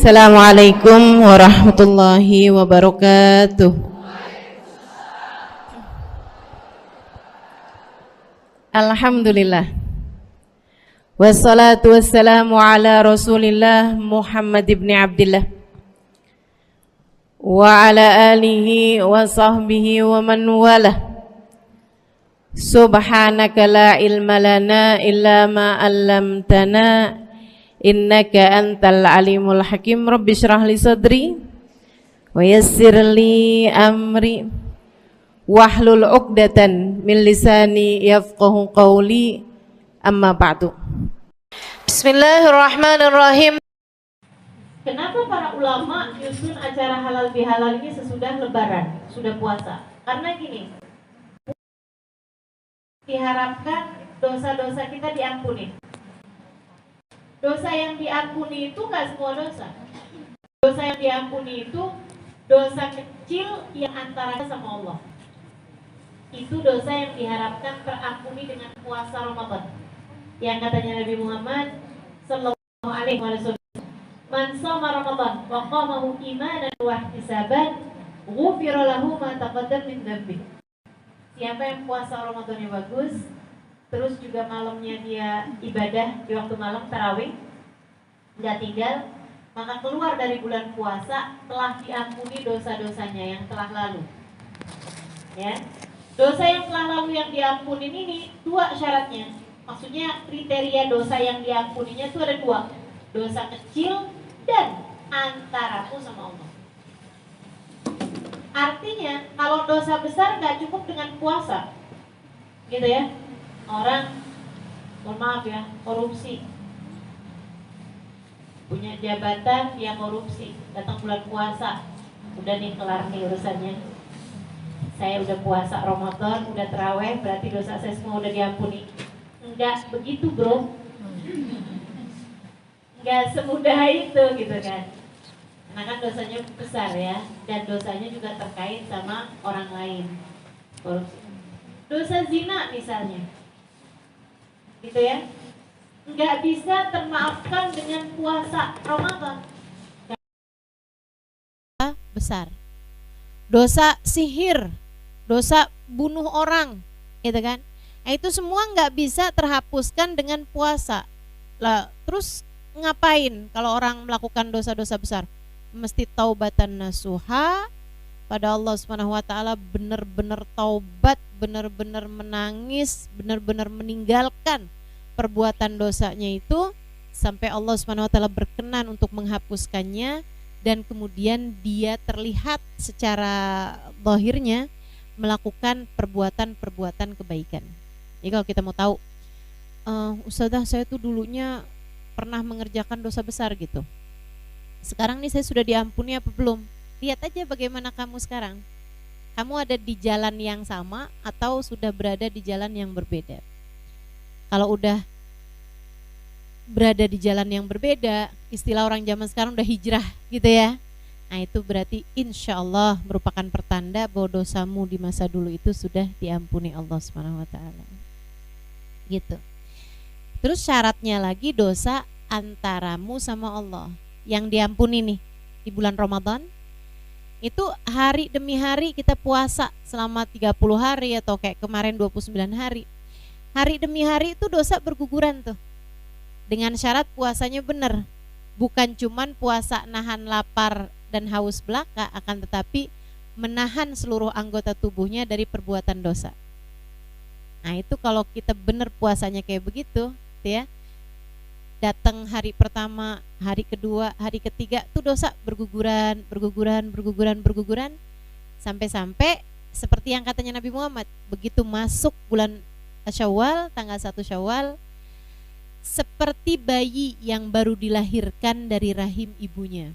Assalamualaikum warahmatullahi wabarakatuh. Alhamdulillah. Wassalatu wassalamu ala Rasulillah Muhammad ibn Abdillah wa ala alihi wa sahbihi wa man walah. Subhanaka la ilma lana illa ma 'allamtana innaka antal alimul hakim. Rabbi shrah li sadri wa yassir li amri wahlul 'uqdatan min lisani yafqahu qawli. Amma ba'du. Bismillahirrahmanirrahim. Kenapa para ulama nyusun acara halal bihalal ini sesudah lebaran, sudah puasa? Karena gini, diharapkan dosa-dosa kita diampuni. Dosa yang diampuni itu nggak semua dosa. Dosa yang diampuni itu dosa kecil yang antara sama Allah. Itu dosa yang diharapkan terampuni dengan puasa Ramadan. Yang katanya Nabi Muhammad sallallahu alaihi wasallam, "Man shoma Ramadan wa qamahu imanan wa ihtisaban, ghufira lahu ma taqaddama min dhanbi." Siapa yang puasa Ramadannya bagus, terus juga malamnya dia ibadah di waktu malam tarawih, nggak tinggal, maka keluar dari bulan puasa telah diampuni dosa-dosanya yang telah lalu. Ya, dosa yang telah lalu yang diampuni ini dua syaratnya. Maksudnya kriteria dosa yang diampuninya itu ada dua, dosa kecil dan antaramu sama Allah. Artinya kalau dosa besar nggak cukup dengan puasa, gitu ya. Orang, mohon maaf ya, korupsi, punya jabatan yang korupsi, datang bulan puasa, udah nih kelar nih urusannya. Saya udah puasa Ramadan, udah terawih, berarti dosa saya semua udah diampuni. Enggak begitu bro, enggak semudah itu gitu kan. Karena kan dosanya besar ya, dan dosanya juga terkait sama orang lain. Korupsi, dosa zina misalnya, gitu ya, nggak bisa termaafkan dengan puasa Ramadan. Besar. Dosa sihir, dosa bunuh orang, gitu kan? Nah, itu semua nggak bisa terhapuskan dengan puasa. Lah, terus ngapain kalau orang melakukan dosa-dosa besar? Mesti taubatan nasuha pada Allah Subhanahu wa taala, benar-benar taubat, benar-benar menangis, benar-benar meninggalkan perbuatan dosanya itu sampai Allah Subhanahu wa taala berkenan untuk menghapuskannya, dan kemudian dia terlihat secara zahirnya melakukan perbuatan-perbuatan kebaikan. Jadi kalau kita mau tahu, Ustazah saya tuh dulunya pernah mengerjakan dosa besar gitu, sekarang nih saya sudah diampuni apa belum? Lihat aja bagaimana kamu sekarang. Kamu ada di jalan yang sama atau sudah berada di jalan yang berbeda? Kalau udah berada di jalan yang berbeda, istilah orang zaman sekarang udah hijrah gitu ya. Nah itu berarti insya Allah merupakan pertanda bahwa dosamu di masa dulu itu sudah diampuni Allah Subhanahu wa taala. Gitu. Terus syaratnya lagi dosa antaramu sama Allah yang diampuni nih di bulan Ramadan. Itu hari demi hari kita puasa selama 30 hari atau kayak kemarin 29 hari. Hari demi hari itu dosa berguguran tuh. Dengan syarat puasanya benar. Bukan cuman puasa nahan lapar dan haus belaka, akan tetapi menahan seluruh anggota tubuhnya dari perbuatan dosa. Nah, itu kalau kita benar puasanya kayak begitu, ya. Datang hari pertama, hari kedua, hari ketiga tuh dosa berguguran sampai-sampai seperti yang katanya Nabi Muhammad, begitu masuk bulan Syawal, tanggal 1 Syawal, seperti bayi yang baru dilahirkan dari rahim ibunya.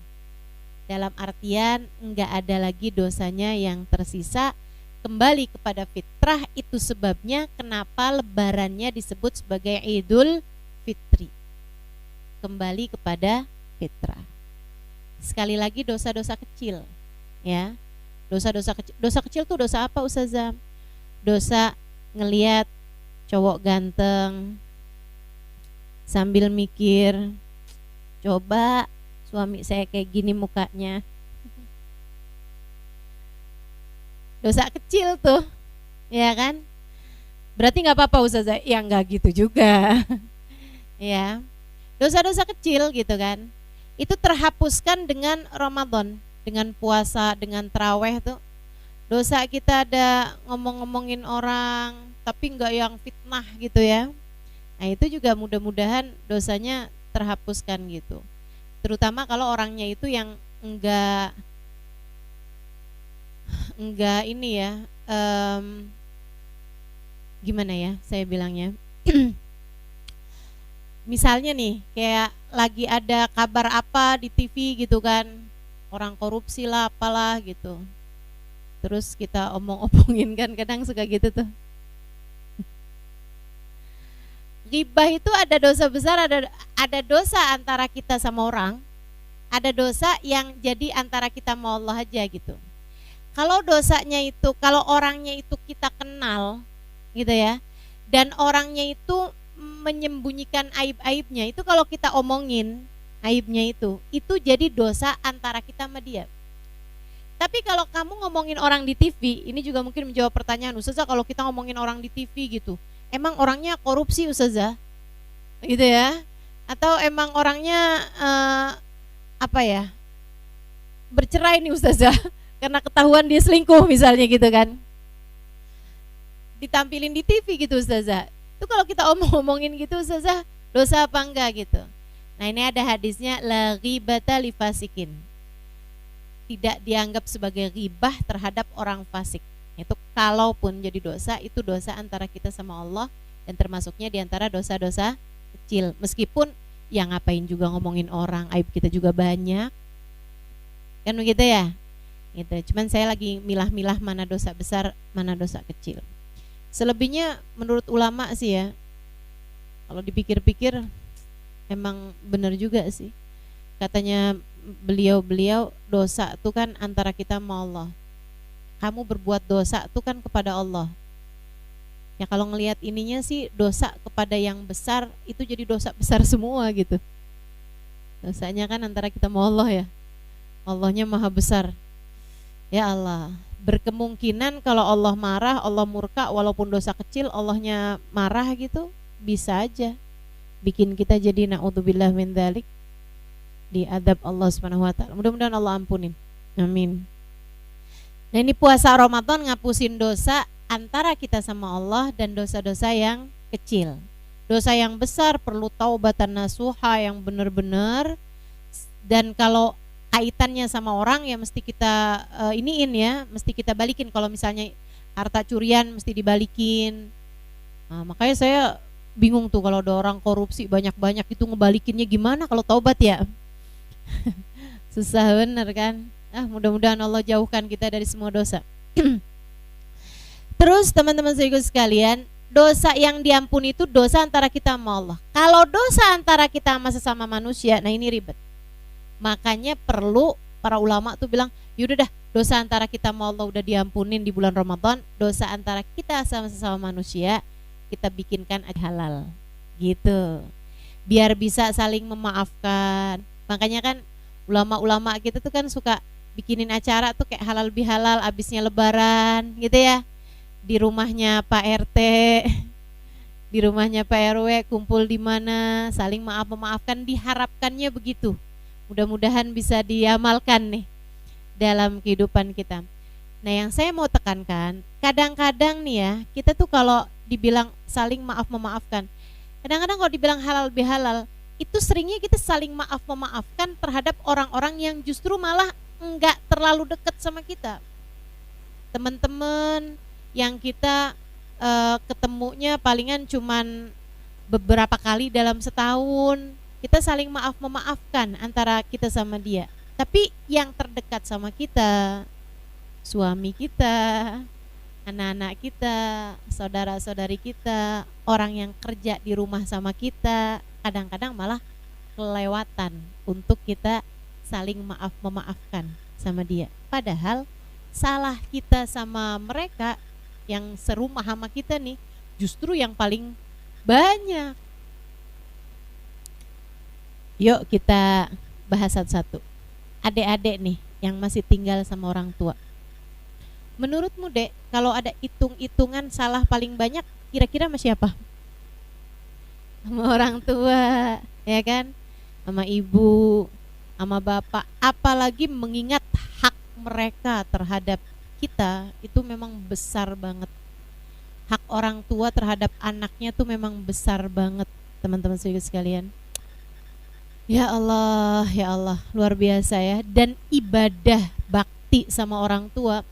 Dalam artian enggak ada lagi dosanya yang tersisa, kembali kepada fitrah. Itu sebabnya kenapa lebarannya disebut sebagai Idul Fitri. Kembali kepada fitrah. Sekali lagi dosa-dosa kecil, ya. Dosa kecil tuh dosa apa Ustazah? Dosa ngelihat cowok ganteng sambil mikir, coba suami saya kayak gini mukanya. Dosa kecil tuh, ya kan? Berarti nggak apa-apa Ustazah? Ya nggak gitu juga. Ya, dosa-dosa kecil gitu kan. Itu terhapuskan dengan Ramadan, dengan puasa, dengan taraweh tuh. Dosa kita ada ngomong-ngomongin orang, tapi nggak yang fitnah gitu ya. Nah itu juga mudah-mudahan dosanya terhapuskan gitu. Terutama kalau orangnya itu yang enggak ini ya, gimana ya saya bilangnya. Misalnya nih kayak lagi ada kabar apa di TV gitu kan, orang korupsi lah apalah gitu, terus kita omong-omongin kan, kadang suka gitu tuh. Ghibah itu ada dosa besar, ada dosa antara kita sama orang, ada dosa yang jadi antara kita sama Allah aja gitu. Kalau dosanya itu, kalau orangnya itu kita kenal gitu ya, dan orangnya itu menyembunyikan aib-aibnya, itu kalau kita omongin aibnya itu jadi dosa antara kita sama dia. Tapi kalau kamu ngomongin orang di TV, ini juga mungkin menjawab pertanyaan Ustazah, kalau kita ngomongin orang di TV gitu, emang orangnya korupsi Ustazah? Gitu ya. Atau emang orangnya apa ya? Bercerai nih Ustazah karena ketahuan dia selingkuh misalnya gitu kan. Ditampilin di TV gitu Ustazah. Itu kalau kita omong-omongin gitu Ustazah, dosa apa enggak gitu. Nah, ini ada hadisnya, la ghibata li fasikin. Tidak dianggap sebagai ghibah terhadap orang fasik. Itu kalaupun jadi dosa, itu dosa antara kita sama Allah, dan termasuknya diantara dosa-dosa kecil. Meskipun ya ngapain juga ngomongin orang, aib kita juga banyak, kan begitu ya. Gitu. Cuman saya lagi milah-milah mana dosa besar, mana dosa kecil. Selebihnya menurut ulama sih ya, kalau dipikir-pikir emang benar juga sih. Katanya beliau dosa itu kan antara kita sama Allah. Kamu berbuat dosa itu kan kepada Allah. Ya kalau ngelihat ininya sih, dosa kepada yang besar itu jadi dosa besar semua gitu. Dosanya kan antara kita sama Allah ya. Allahnya maha besar. Ya Allah, berkemungkinan kalau Allah marah, Allah murka, walaupun dosa kecil Allahnya marah gitu, bisa aja bikin kita jadi naudzubillah min dzalik, diadab Allah Subhanahu wa taala. Mudah-mudahan Allah ampunin. Amin. Nah, ini puasa Ramadan ngapusin dosa antara kita sama Allah dan dosa-dosa yang kecil. Dosa yang besar perlu taubatan nasuha yang benar-benar, dan kalau kaitannya sama orang ya mesti kita iniin ya, mesti kita balikin. Kalau misalnya harta curian mesti dibalikin. Nah, makanya saya bingung tuh kalau ada orang korupsi banyak-banyak itu ngebalikinnya gimana kalau taubat ya. Susah bener kan. Mudah-mudahan Allah jauhkan kita dari semua dosa. Terus teman-teman sekalian, dosa yang diampuni itu dosa antara kita sama Allah. Kalau dosa antara kita sama sesama manusia, nah ini ribet. Makanya perlu para ulama tuh bilang, yaudah dah, dosa antara kita sama Allah udah diampunin di bulan Ramadan, dosa antara kita sama sesama manusia kita bikinkan halal gitu, biar bisa saling memaafkan. Makanya kan ulama-ulama kita tuh kan suka bikinin acara tuh kayak halal bihalal abisnya lebaran gitu ya, di rumahnya Pak RT, di rumahnya Pak RW, kumpul di mana, saling maaf-memaafkan, diharapkannya begitu. Mudah-mudahan bisa diamalkan nih dalam kehidupan kita. Nah, yang saya mau tekankan, kadang-kadang nih ya, kita tuh kalau dibilang saling maaf-memaafkan, kadang-kadang kalau dibilang halal bihalal, itu seringnya kita saling maaf-memaafkan terhadap orang-orang yang justru malah enggak terlalu dekat sama kita. Teman-teman yang kita ketemunya palingan cuman beberapa kali dalam setahun, kita saling maaf-memaafkan antara kita sama dia. Tapi yang terdekat sama kita, suami kita, anak-anak kita, saudara-saudari kita, orang yang kerja di rumah sama kita, kadang-kadang malah kelewatan untuk kita saling maaf-memaafkan sama dia. Padahal salah kita sama mereka yang serumah sama kita nih justru yang paling banyak. Yuk kita bahas satu-satu. Adik-adik nih yang masih tinggal sama orang tua. Menurutmu Dek, kalau ada hitung-hitungan salah paling banyak kira-kira sama siapa? Sama orang tua, ya kan? Sama ibu, sama bapak. Apalagi mengingat hak mereka terhadap kita itu memang besar banget. Hak orang tua terhadap anaknya tuh memang besar banget, teman-teman sekalian. Ya Allah, luar biasa ya. Dan ibadah bakti sama orang tua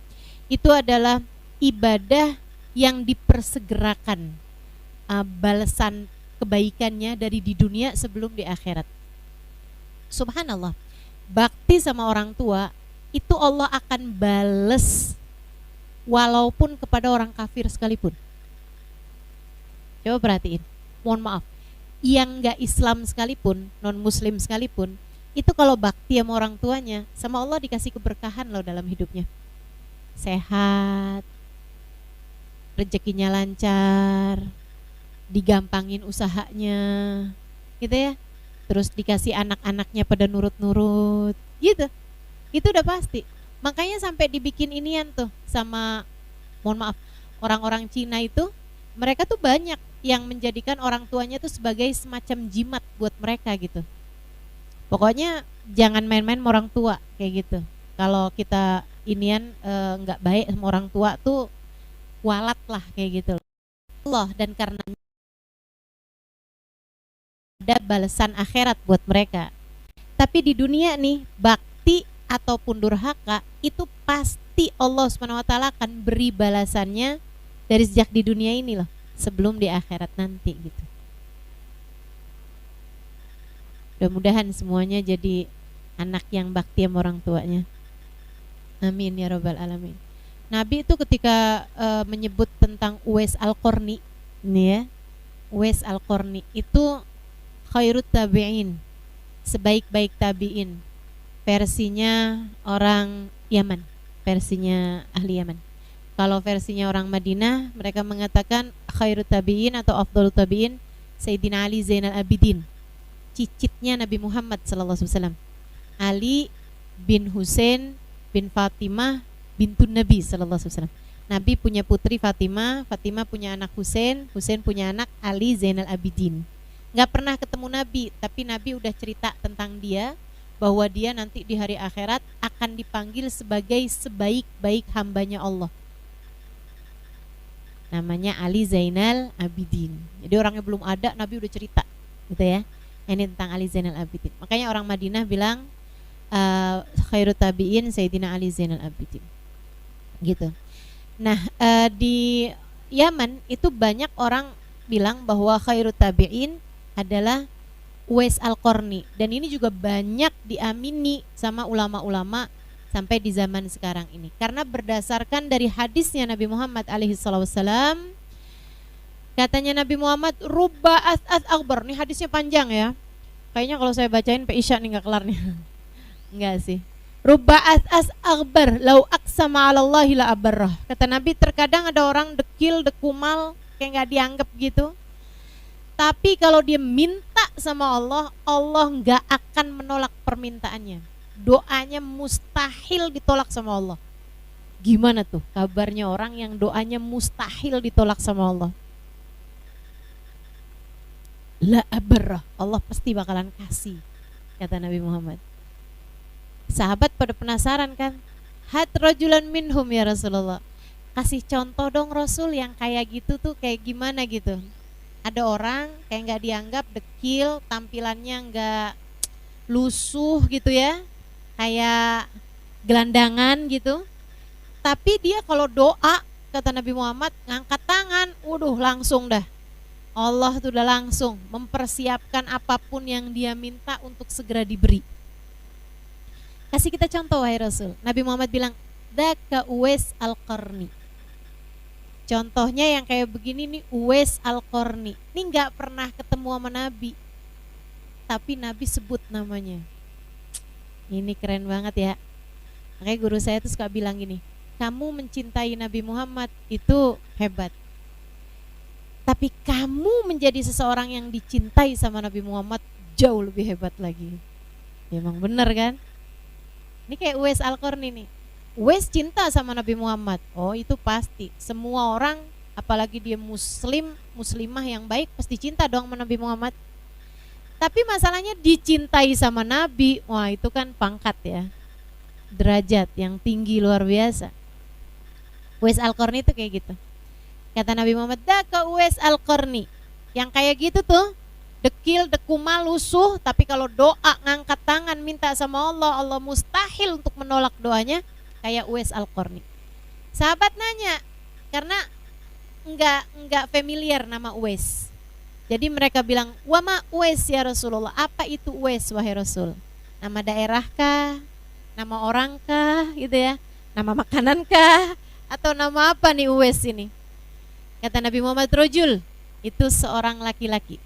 itu adalah ibadah yang dipersegerakan balasan kebaikannya dari di dunia sebelum di akhirat. Subhanallah, bakti sama orang tua itu Allah akan bales walaupun kepada orang kafir sekalipun. Coba perhatiin, mohon maaf, yang gak Islam sekalipun, non muslim sekalipun, itu kalau bakti sama orang tuanya, sama Allah dikasih keberkahan loh dalam hidupnya. Sehat, rezekinya lancar, digampangin usahanya, gitu ya. Terus dikasih anak-anaknya pada nurut-nurut, gitu. Itu udah pasti. Makanya sampai dibikin inian tuh sama, mohon maaf, orang-orang Cina itu, mereka tuh banyak yang menjadikan orang tuanya tuh sebagai semacam jimat buat mereka gitu. Pokoknya jangan main-main sama orang tua kayak gitu. Kalau kita inian nggak baik sama orang tua tuh walat lah kayak gitu. Allah, dan karena ada balasan akhirat buat mereka. Tapi di dunia nih, bakti ataupun durhaka itu pasti Allah SWT akan beri balasannya dari sejak di dunia ini loh, sebelum di akhirat nanti gitu. Mudah-mudahan semuanya jadi anak yang bakti sama orang tuanya. Amin ya rabbal alamin. Nabi itu ketika menyebut tentang Uwais Al-Qarni, ini ya, Uwais Al-Qarni itu khairut tabi'in, sebaik-baik tabi'in, versinya orang Yaman, versinya ahli Yaman. Kalau versinya orang Madinah, mereka mengatakan khairut tabi'in atau afdalut tabi'in Sayyidina Ali Zainal Abidin, cicitnya Nabi Muhammad SAW, Ali bin Husain bin Fatimah bintun Nabi SAW. Nabi punya putri Fatimah, Fatimah punya anak Husain, Husain punya anak Ali Zainal Abidin. Nggak pernah ketemu Nabi, tapi Nabi udah cerita tentang dia, bahwa dia nanti di hari akhirat akan dipanggil sebagai sebaik-baik hambanya Allah. Namanya Ali Zainal Abidin. Jadi orangnya belum ada, Nabi udah cerita, gitu ya. Ini tentang Ali Zainal Abidin. Makanya orang Madinah bilang khairut tabi'in Sayyidina Ali Zainal Abidin, gitu. Nah, di Yaman itu banyak orang bilang bahwa khairut tabi'in adalah Uwais Al-Qarni, dan ini juga banyak diamini sama ulama-ulama sampai di zaman sekarang ini, karena berdasarkan dari hadisnya Nabi Muhammad alaihissalam. Katanya Nabi Muhammad, rubba as'as akbar. Ini hadisnya panjang ya, kayaknya kalau saya bacain pe isya nih gak kelar nih. Enggak sih. Rubba as'as akbar lau aqsama 'ala Allahi la abarrah. Kata Nabi, terkadang ada orang dekil, dekumal, kayak gak dianggap gitu, tapi kalau dia minta sama Allah, Allah gak akan menolak permintaannya. Doanya mustahil ditolak sama Allah. Gimana tuh kabarnya orang yang doanya mustahil ditolak sama Allah? La abarrah, Allah pasti bakalan kasih, kata Nabi Muhammad. Sahabat pada penasaran kan, hat rajulan minhum ya Rasulullah, kasih contoh dong Rasul yang kayak gitu tuh kayak gimana gitu. Ada orang kayak nggak dianggap, dekil, tampilannya nggak lusuh gitu ya, kayak gelandangan gitu, tapi dia kalau doa, kata Nabi Muhammad, ngangkat tangan, langsung dah Allah tuh udah langsung mempersiapkan apapun yang dia minta untuk segera diberi. Kasih kita contoh wahai Rasul. Nabi Muhammad bilang, daka Uwais Al-Qarni. Contohnya yang kayak begini nih, Uwais Al-Qarni. Ini gak pernah ketemu sama Nabi, tapi Nabi sebut namanya. Ini keren banget ya. Makanya guru saya tuh suka bilang gini, kamu mencintai Nabi Muhammad itu hebat, tapi kamu menjadi seseorang yang dicintai sama Nabi Muhammad jauh lebih hebat lagi. Ya, emang bener kan? Ini kayak Uwais Al-Qarni nih. Uwais cinta sama Nabi Muhammad. Oh, itu pasti. Semua orang, apalagi dia muslim, muslimah yang baik, pasti cinta dong sama Nabi Muhammad. Tapi masalahnya dicintai sama Nabi, wah itu kan pangkat ya. Derajat yang tinggi luar biasa. Uwais Al-Qarni itu kayak gitu. Kata Nabi Muhammad, "Daka Uwais Al-Qarni." Yang kayak gitu tuh, dekil, dekumal, lusuh, tapi kalau doa ngangkat tangan minta sama Allah, Allah mustahil untuk menolak doanya, kayak Uwais Al-Qarni. Sahabat nanya, karena enggak familiar nama Uwais. Jadi mereka bilang, "Wama Uwais ya Rasulullah." Apa itu Uwais wahai Rasul? Nama daerah kah? Nama orang kah? Gitu ya. Nama makanan kah? Atau nama apa nih Uwais ini? Kata Nabi Muhammad, "Rajul." Itu seorang laki-laki.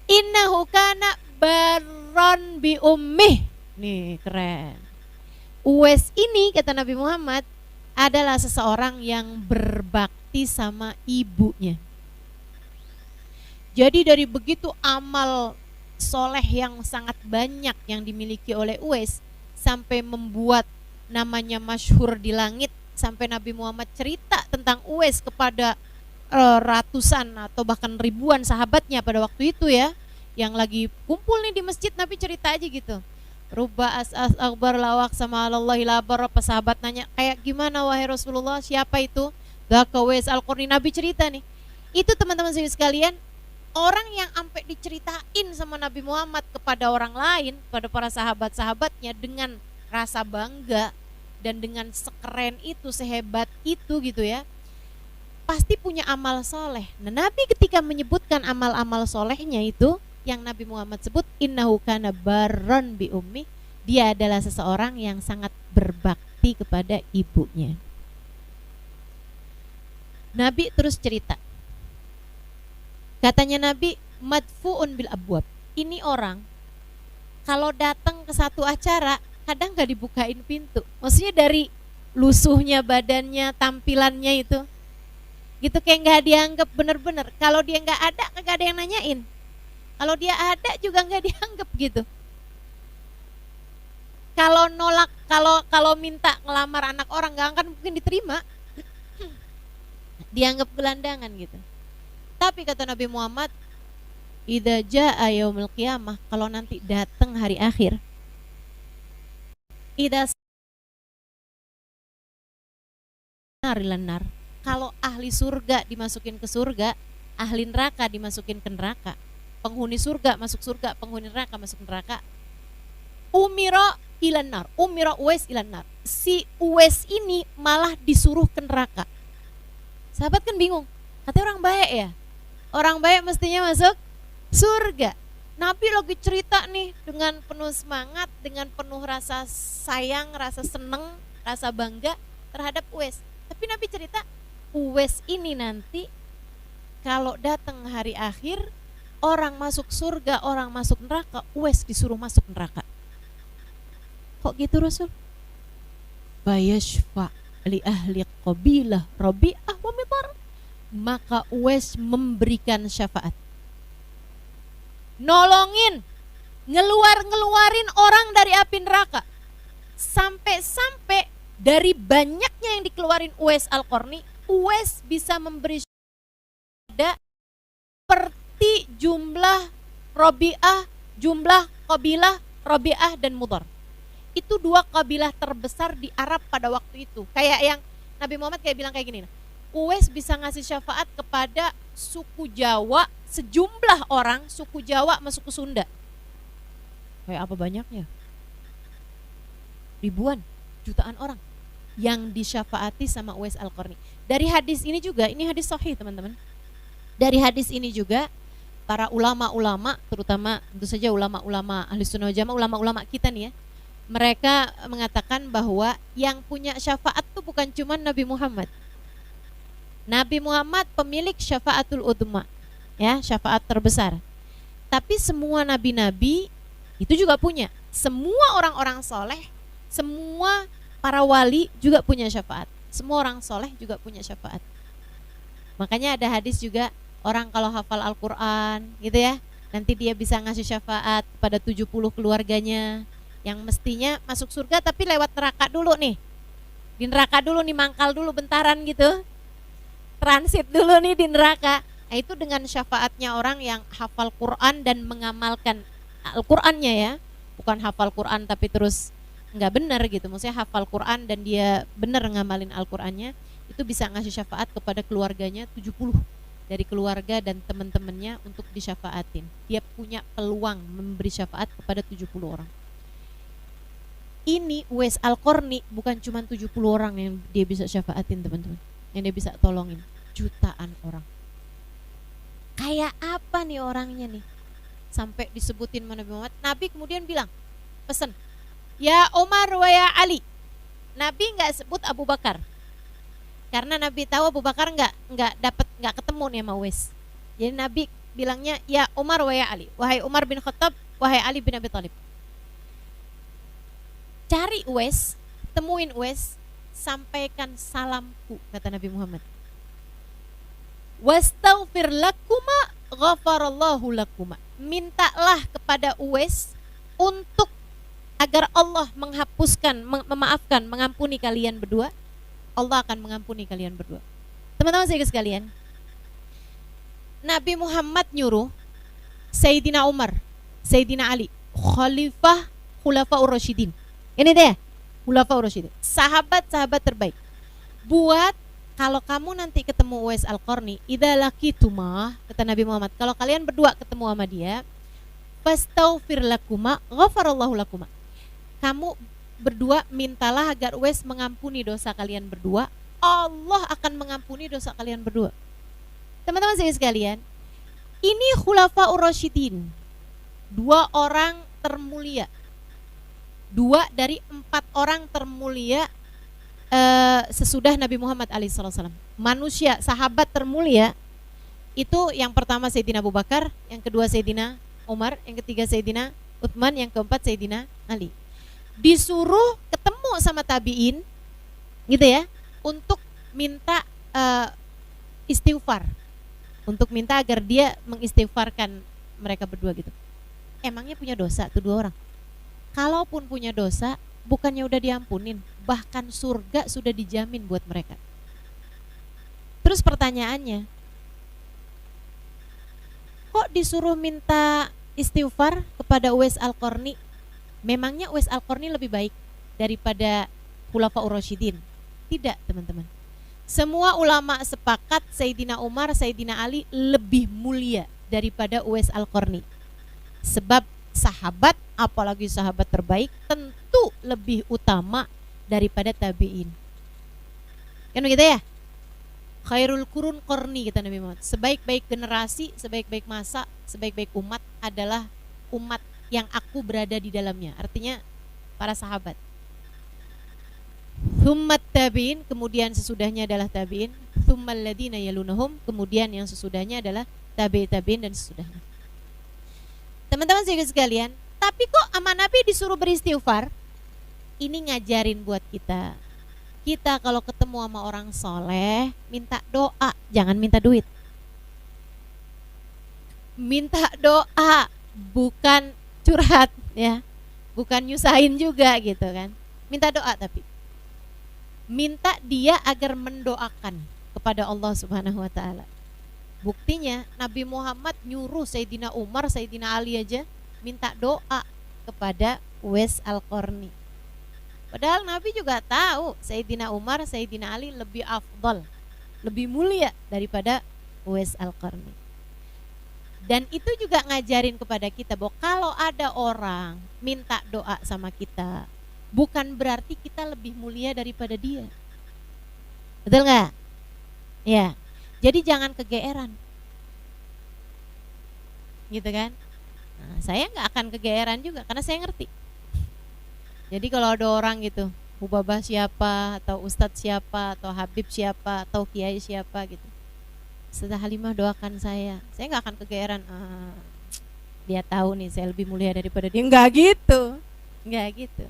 "Innahu kana barron bi ummih." Nih keren. Uwais ini kata Nabi Muhammad adalah seseorang yang berbakti sama ibunya. Jadi dari begitu amal soleh yang sangat banyak yang dimiliki oleh Uwais, sampai membuat namanya masyhur di langit, sampai Nabi Muhammad cerita tentang Uwais kepada ratusan atau bahkan ribuan sahabatnya pada waktu itu ya, yang lagi kumpul nih di masjid. Nabi cerita aja gitu, "Rubba as'as akbar lawak sama Allahi labar." Apa sahabat nanya, "Kayak gimana wahai Rasulullah, siapa itu?" "Dzaka Uwais Al-Qarni." Nabi cerita nih. Itu teman-teman sekalian, orang yang sampai diceritain sama Nabi Muhammad kepada orang lain, pada para sahabat-sahabatnya dengan rasa bangga dan dengan sekeren itu, sehebat itu gitu ya, pasti punya amal soleh. Nah, Nabi ketika menyebutkan amal-amal solehnya itu, yang Nabi Muhammad sebut, "Innahu kana barron bi ummi." Dia adalah seseorang yang sangat berbakti kepada ibunya. Nabi terus cerita. Katanya Nabi, "Madfu'un bil abwab." Ini orang kalau datang ke satu acara kadang gak dibukain pintu. Maksudnya dari lusuhnya badannya, tampilannya itu, gitu, kayak gak dianggap bener-bener. Kalau dia gak ada, gak ada yang nanyain. Kalau dia ada juga gak dianggap gitu. Kalau nolak, kalau minta ngelamar anak orang gak akan mungkin diterima. Dianggap gelandangan gitu. Tapi kata Nabi Muhammad, "Idza jaa yaumul qiyamah," kalau nanti datang hari akhir, idza narilanar, kalau ahli surga dimasukin ke surga, ahli neraka dimasukin ke neraka. Penghuni surga masuk surga, penghuni neraka masuk neraka. Umira ilanar, umira Uwais ilanar. Si Uwais ini malah disuruh ke neraka. Sahabat kan bingung, katanya orang baik ya, orang baik mestinya masuk surga. Nabi lagi cerita nih dengan penuh semangat, dengan penuh rasa sayang, rasa seneng, rasa bangga terhadap Uwais. Tapi Nabi cerita, Uwais ini nanti kalau datang hari akhir, orang masuk surga, orang masuk neraka, Uwais disuruh masuk neraka. Kok gitu Rasul? Bayashfa li ahli qabilah Rabi'ah wa Midar. Maka Uwais memberikan syafaat, nolongin, ngeluarin orang dari api neraka. Sampai dari banyaknya yang dikeluarin Uwais Al-Qarni, Uwais bisa memberi syafaat seperti jumlah Rabi'ah, jumlah kabilah Rabi'ah dan Mudar. Itu dua kabilah terbesar di Arab pada waktu itu. Kayak yang Nabi Muhammad kayak bilang kayak gini, Uwais bisa ngasih syafaat kepada suku Jawa, sejumlah orang suku Jawa masuk ke Sunda. Kayak apa banyaknya? Ribuan, jutaan orang yang disyafaati sama Uwais Al-Qarni. Dari hadis ini juga, ini hadis sahih teman-teman. Dari hadis ini juga para ulama-ulama, terutama tentu saja ulama-ulama ahli sunnah wal jamaah, ulama-ulama kita nih ya, mereka mengatakan bahwa yang punya syafaat itu bukan cuma Nabi Muhammad. Nabi Muhammad pemilik syafaatul udma, ya, syafaat terbesar. Tapi semua nabi-nabi itu juga punya. Semua orang-orang soleh, semua para wali juga punya syafaat. Semua orang soleh juga punya syafaat. Makanya ada hadis juga, orang kalau hafal Al-Quran gitu ya, nanti dia bisa ngasih syafaat pada 70 keluarganya. yang mestinya masuk surga tapi lewat neraka dulu nih. Di neraka dulu nih, mangkal dulu bentaran gitu. Transit dulu nih di neraka. Nah, itu dengan syafaatnya orang yang hafal Quran dan mengamalkan Al-Qur'annya ya. Bukan hafal Quran tapi terus nggak benar gitu. Maksudnya hafal Quran dan dia benar ngamalin Al-Qur'annya, itu bisa ngasih syafaat kepada keluarganya 70 dari keluarga dan teman-temannya untuk disyafaatin. Dia punya peluang memberi syafaat kepada 70 orang. Ini Uwais Al-Qarni bukan cuma 70 orang yang dia bisa syafaatin, teman-teman. Yang dia bisa tolongin, jutaan orang. Kayak apa nih orangnya nih? Sampai disebutin Nabi Muhammad. Nabi kemudian bilang, pesan, ya Umar wa ya Ali. Nabi nggak sebut Abu Bakar, karena Nabi tahu Abu Bakar nggak ketemu nih sama Uwais. Jadi Nabi bilangnya ya Umar wa ya Ali, wahai Umar bin Khattab, wahai Ali bin Abi Thalib. Cari Uwais, temuin Uwais, sampaikan salamku, kata Nabi Muhammad. Wastaghfir lakuma ghafarallahu lakuma. Mintalah kepada Uwais untuk agar Allah menghapuskan, memaafkan, mengampuni kalian berdua. Allah akan mengampuni kalian berdua. Teman-teman sekalian, Nabi Muhammad nyuruh Sayyidina Umar, Sayyidina Ali, Khalifah Khulafaur Rasyidin. Ini dia, Khulafaur Rasyidin, sahabat-sahabat terbaik. Buat kalau kamu nanti ketemu Uwais Al-Qarni, idza laqituma, kata Nabi Muhammad, kalau kalian berdua ketemu sama dia, fastaghfir lakuma ghafarallahu lakuma. Kamu berdua mintalah agar Uwais mengampuni dosa kalian berdua, Allah akan mengampuni dosa kalian berdua. Teman-teman sekalian, ini Khulafaur Rasyidin, 2 orang termulia, 2 dari 4 orang termulia sesudah Nabi Muhammad alaihissalam. Manusia, sahabat termulia itu yang pertama Sayyidina Abu Bakar, yang kedua Sayyidina Umar, yang ketiga Sayyidina Utsman, yang keempat Sayyidina Ali. Disuruh ketemu sama tabi'in gitu ya, untuk minta istighfar, untuk minta agar dia mengistighfarkan mereka berdua gitu. Emangnya punya dosa tuh 2 orang? Kalaupun punya dosa, bukannya udah diampunin, bahkan surga sudah dijamin buat mereka. Terus pertanyaannya, kok disuruh minta istighfar kepada Uwais Al-Qarni? Memangnya Uwais Al-Qarni lebih baik daripada Khulafaur Rasyidin? Tidak, teman-teman. Semua ulama sepakat Sayyidina Umar, Sayyidina Ali lebih mulia daripada Uwais Al-Qarni. Sebab sahabat, apalagi sahabat terbaik, tentu lebih utama daripada tabi'in. Kan begitu ya? Khairul qurun qarni, kata Nabi Muhammad. Sebaik-baik generasi, sebaik-baik masa, sebaik-baik umat adalah umat yang aku berada di dalamnya. Artinya para sahabat. Tsummat tabi'in, kemudian sesudahnya adalah tabi'in. Tsummal ladzina yalunhum, kemudian yang sesudahnya adalah tabi'in dan sesudahnya. Teman-teman sekalian, tapi kok sama Nabi disuruh beristighfar? Ini ngajarin buat kita. Kita kalau ketemu sama orang soleh, minta doa, jangan minta duit. Minta doa, bukan curhat ya, bukan nyusahin juga gitu kan. Minta doa, tapi minta dia agar mendoakan kepada Allah Subhanahu wa taala. Buktinya Nabi Muhammad nyuruh Sayyidina Umar, Sayyidina Ali aja minta doa kepada Uwais Al-Qarni. Padahal Nabi juga tahu Sayyidina Umar, Sayyidina Ali lebih afdal, lebih mulia daripada Uwais Al-Qarni. Dan itu juga ngajarin kepada kita bahwa kalau ada orang minta doa sama kita, bukan berarti kita lebih mulia daripada dia. Betul nggak? Ya. Jadi jangan kegeeran, gitu kan? Nah, saya nggak akan kegeeran juga karena saya ngerti. Jadi kalau ada orang gitu, Hubabah siapa, atau Ustadz siapa, atau Habib siapa, atau Kiai siapa gitu, Ustazah Halimah doakan saya nggak akan kegeeran. Dia tahu nih saya lebih mulia daripada dia. Nggak gitu.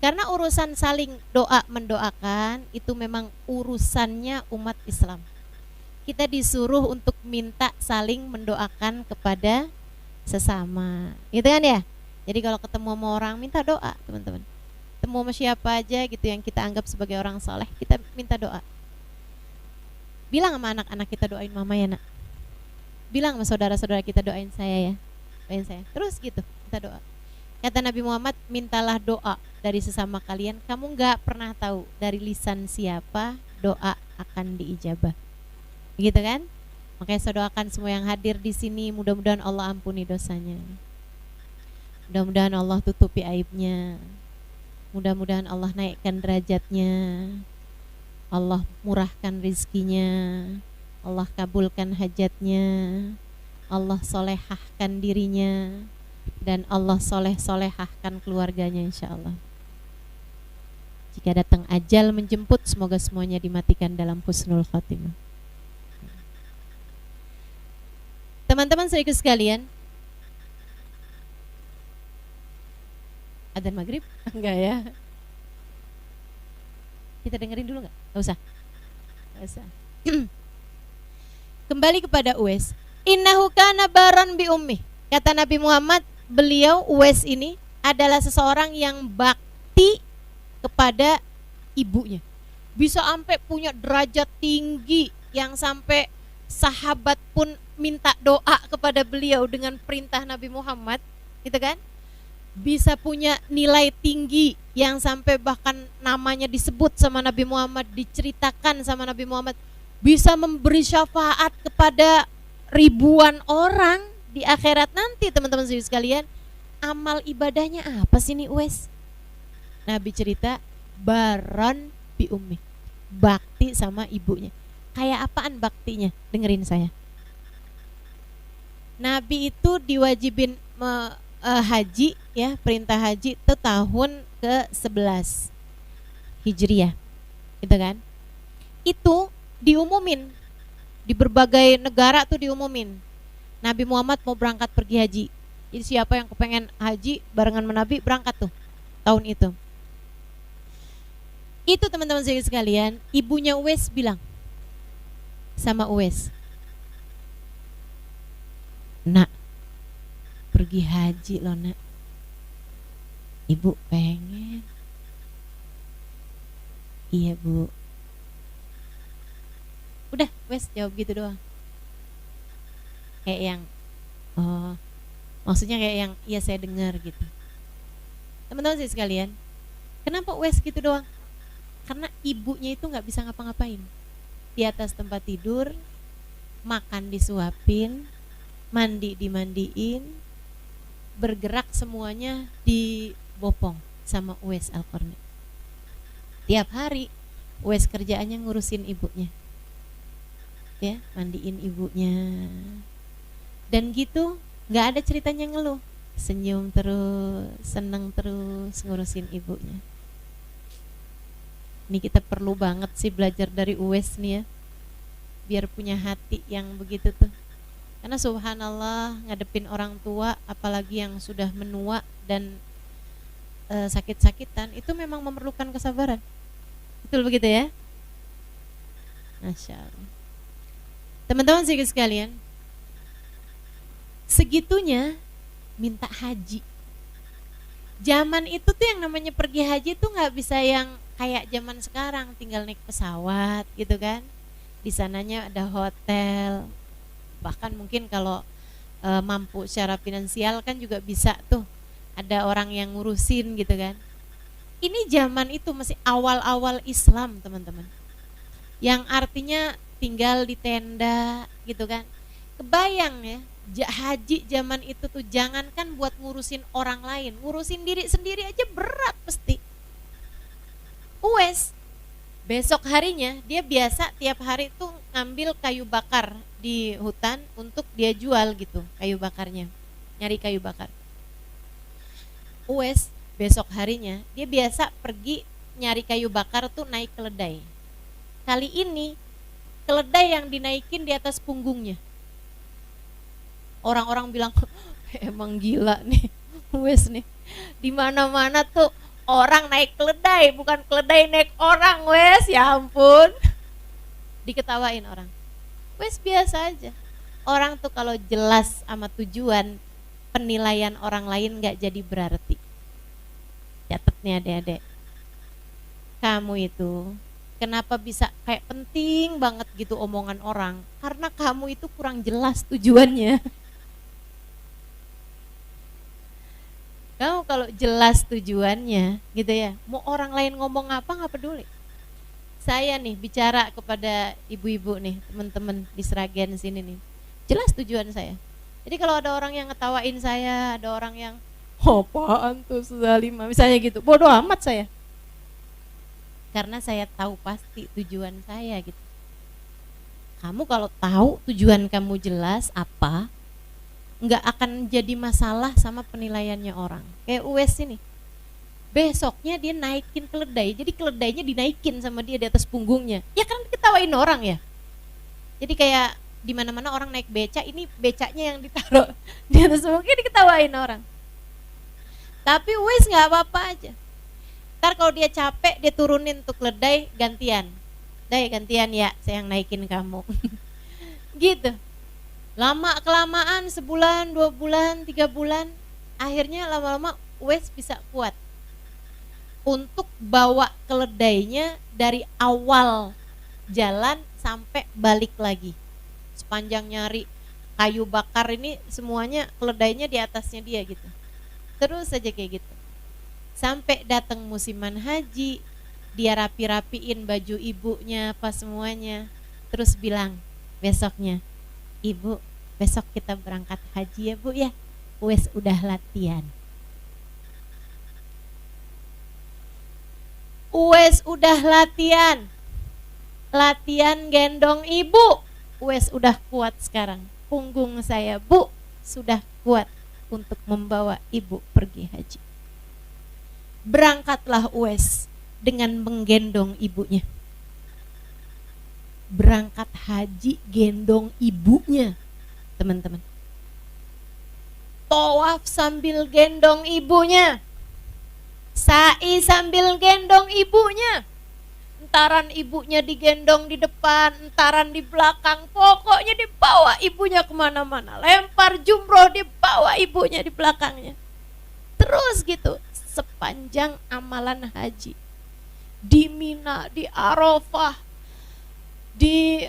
Karena urusan saling doa mendoakan itu memang urusannya umat Islam. Kita disuruh untuk minta saling mendoakan kepada sesama, gitu kan ya? Jadi kalau ketemu sama orang minta doa, teman-teman. Ketemu sama siapa aja gitu yang kita anggap sebagai orang soleh, kita minta doa. Bilang sama anak-anak kita, doain mama ya nak. Bilang sama saudara-saudara kita, doain saya ya, doain saya. Terus gitu, minta doa. Kata Nabi Muhammad, mintalah doa dari sesama kalian. Kamu gak pernah tahu dari lisan siapa doa akan diijabah. Begitu kan? Makanya saya doakan semua yang hadir di sini, mudah-mudahan Allah ampuni dosanya. Mudah-mudahan Allah tutupi aibnya. Mudah-mudahan Allah naikkan derajatnya. Allah murahkan rizkinya. Allah kabulkan hajatnya. Allah solehahkan dirinya. Dan Allah solehahkan keluarganya insya Allah. Jika datang ajal menjemput, semoga semuanya dimatikan dalam husnul khotimah. Teman-teman saudaraku sekalian, adzan maghrib? Enggak ya? Kita dengerin dulu enggak? Enggak usah. Enggak usah. Kembali kepada Uwais. Innahu kana baran bi ummi. Kata Nabi Muhammad, beliau Uwais ini adalah seseorang yang bakti kepada ibunya. Bisa sampai punya derajat tinggi yang sampai sahabat pun minta doa kepada beliau dengan perintah Nabi Muhammad, gitu kan? Bisa punya nilai tinggi yang sampai bahkan namanya disebut sama Nabi Muhammad, diceritakan sama Nabi Muhammad, bisa memberi syafaat kepada ribuan orang di akhirat nanti. Teman-teman sekalian, amal ibadahnya apa sih nih Uwais? Nabi cerita, baron bi ummi, bakti sama ibunya. Kayak apaan baktinya? Dengerin saya. Nabi itu diwajibin haji ya, perintah haji itu tahun ke-11 Hijriah, gitu kan? Itu diumumin di berbagai negara tuh diumumin. Nabi Muhammad mau berangkat pergi haji. Jadi siapa yang kepengen haji barengan sama Nabi berangkat tuh tahun itu. Itu teman-teman sekalian, ibunya Uwais bilang sama Uwais, nak, pergi haji loh nak, ibu pengen. Iya bu. Udah, Uwais jawab gitu doang. Kayak yang, oh, maksudnya kayak yang, iya saya dengar gitu. Teman-teman sekalian, kenapa Uwais gitu doang? Karena ibunya itu gak bisa ngapa-ngapain. Di atas tempat tidur, makan disuapin, mandi dimandiin, bergerak semuanya dibopong sama Uwais Al-Qarni. Tiap hari Uwais kerjaannya ngurusin ibunya, ya, mandiin ibunya. Dan gitu, nggak ada ceritanya ngeluh, senyum terus, seneng terus ngurusin ibunya. Ini kita perlu banget sih belajar dari Uwais nih ya, biar punya hati yang begitu tuh. Karena subhanallah, ngadepin orang tua apalagi yang sudah menua dan sakit-sakitan, itu memang memerlukan kesabaran. Betul begitu ya? Masya Allah. Teman-teman sekalian, segitunya minta haji. Zaman itu tuh yang namanya pergi haji tuh nggak bisa yang kayak zaman sekarang tinggal naik pesawat gitu kan. Di sananya ada hotel. Bahkan mungkin kalau mampu secara finansial kan juga bisa tuh ada orang yang ngurusin gitu kan. Ini zaman itu masih awal-awal Islam teman-teman, yang artinya tinggal di tenda gitu kan. Kebayang ya, haji zaman itu tuh jangankan buat ngurusin orang lain, ngurusin diri sendiri aja berat pasti. Uwais besok harinya dia biasa tiap hari tuh ngambil kayu bakar di hutan untuk dia jual gitu, kayu bakarnya, nyari kayu bakar. Uwais besok harinya dia biasa pergi nyari kayu bakar tuh naik keledai. Kali ini keledai yang dinaikin di atas punggungnya. Orang-orang bilang emang gila nih Uwais nih. Di mana-mana tuh orang naik keledai, bukan keledai naik orang, Uwais. Ya ampun. Diketawain orang. Uwais biasa aja. Orang tuh kalau jelas sama tujuan penilaian orang lain gak jadi berarti. Catat nih adik-adik. Kamu itu kenapa bisa kayak penting banget gitu omongan orang? Karena kamu itu kurang jelas tujuannya. Kamu kalau jelas tujuannya gitu ya, mau orang lain ngomong apa gak peduli. Saya nih bicara kepada ibu-ibu nih, teman-teman di Sragen sini nih, jelas tujuan saya. Jadi kalau ada orang yang ngetawain saya, ada orang yang apaan tuh Zalimah misalnya gitu, bodoh amat saya. Karena saya tahu pasti tujuan saya gitu. Kamu kalau tahu tujuan kamu jelas apa, nggak akan jadi masalah sama penilaiannya orang. Kayak Uwes ini, besoknya dia naikin keledai, jadi keledainya dinaikin sama dia di atas punggungnya. Ya kan diketawain orang ya. Jadi kayak di mana-mana orang naik beca, ini becanya yang ditaruh di atas punggungnya, diketawain orang. Tapi Uwes nggak apa-apa aja. Ntar kalau dia capek, dia turunin tuh keledai, gantian. Dai gantian ya, saya yang naikin kamu. Gitu. Lama kelamaan, sebulan, 2 bulan, 3 bulan, akhirnya lama-lama Uwes bisa kuat untuk bawa keledainya dari awal jalan sampai balik lagi. Sepanjang nyari kayu bakar ini semuanya keledainya di atasnya dia gitu. Terus saja kayak gitu. Sampai datang musiman haji, dia rapi-rapiin baju ibunya apa semuanya. Terus bilang besoknya, Ibu, besok kita berangkat haji ya Bu ya. Uwes udah latihan. Uwes udah latihan. Latihan gendong ibu. Uwes udah kuat sekarang. Punggung saya, Bu, sudah kuat untuk membawa ibu pergi haji. Berangkatlah Uwes dengan menggendong ibunya. Berangkat haji gendong ibunya, teman-teman. Tawaf sambil gendong ibunya, sa'i sambil gendong ibunya. Entaran ibunya digendong di depan, entaran di belakang, pokoknya dibawa ibunya kemana-mana. Lempar jumroh, dibawa ibunya di belakangnya. Terus gitu sepanjang amalan haji. Di Mina, di Arafah, di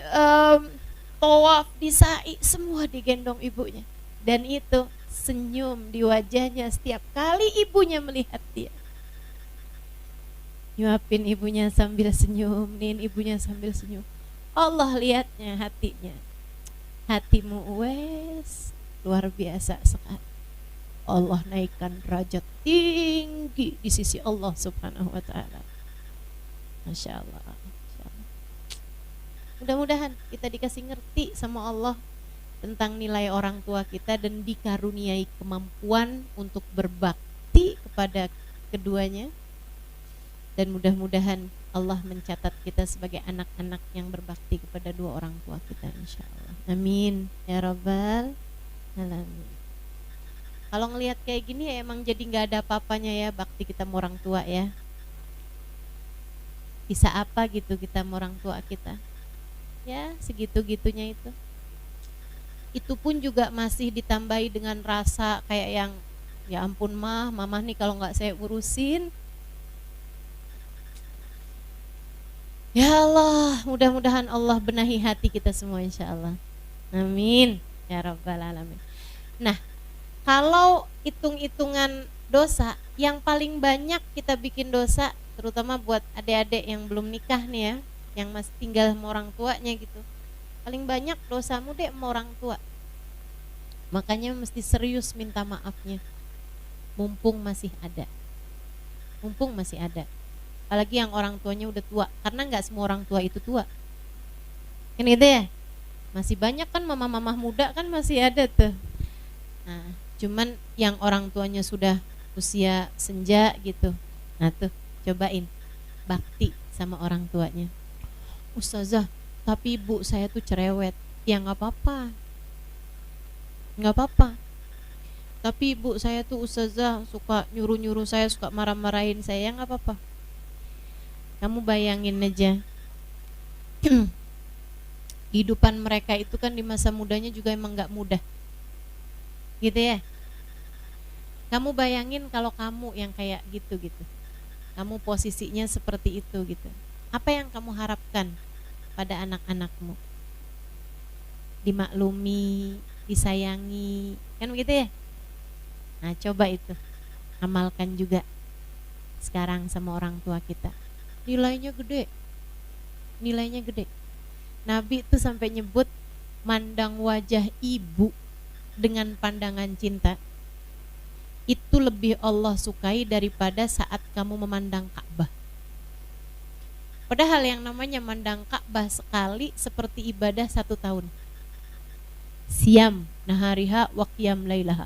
tawaf, di sa'i, semua digendong ibunya. Dan itu senyum di wajahnya setiap kali ibunya melihat dia. Nyuapin ibunya sambil senyum, nin ibunya sambil senyum. Allah lihatnya hatinya. Hatimu Uwes luar biasa sekali. Allah naikkan derajat tinggi di sisi Allah Subhanahu wa ta'ala. Masya Allah. Mudah-mudahan kita dikasih ngerti sama Allah tentang nilai orang tua kita dan dikaruniai kemampuan untuk berbakti kepada keduanya. Dan mudah-mudahan Allah mencatat kita sebagai anak-anak yang berbakti kepada dua orang tua kita, insya Allah. Amin ya rabbal alamin. Kalau ngelihat kayak gini ya emang jadi nggak ada apa-apanya ya bakti kita sama orang tua ya. Bisa apa gitu kita sama orang tua kita? Ya segitu-gitunya itu. Itu pun juga masih ditambahi dengan rasa kayak yang ya ampun mama nih kalau nggak saya urusin. Ya Allah, mudah-mudahan Allah benahi hati kita semua insya Allah. Amin ya rabbal alamin. Nah, kalau hitung-hitungan dosa, yang paling banyak kita bikin dosa, terutama buat adik-adik yang belum nikah nih ya, yang masih tinggal sama orang tuanya gitu. Paling banyak dosamu deh sama orang tua. Makanya mesti serius minta maafnya. Mumpung masih ada. Mumpung masih ada. Apalagi yang orang tuanya udah tua, karena nggak semua orang tua itu tua. Kan gitu ya? Masih banyak kan mama-mama muda kan masih ada tuh. Nah, cuman yang orang tuanya sudah usia senja gitu. Nah tuh, cobain bakti sama orang tuanya. Ustazah, tapi ibu saya tuh cerewet. Ya nggak apa-apa. Nggak apa-apa. Tapi ibu saya tuh ustazah suka nyuruh-nyuruh saya, suka marah-marahin saya, ya nggak apa-apa. Kamu bayangin aja kehidupan mereka itu kan di masa mudanya juga emang gak mudah gitu ya. Kamu bayangin kalau kamu yang kayak gitu. Kamu posisinya seperti itu gitu. Apa yang kamu harapkan pada anak-anakmu? Dimaklumi, disayangi, kan begitu ya? Nah, coba itu amalkan juga sekarang sama orang tua kita. Nilainya gede. Nabi itu sampai nyebut mandang wajah ibu dengan pandangan cinta itu lebih Allah sukai daripada saat kamu memandang Ka'bah. Padahal yang namanya mandang Ka'bah sekali seperti ibadah 1 tahun. Siam nahariha wa qiyam lailaha.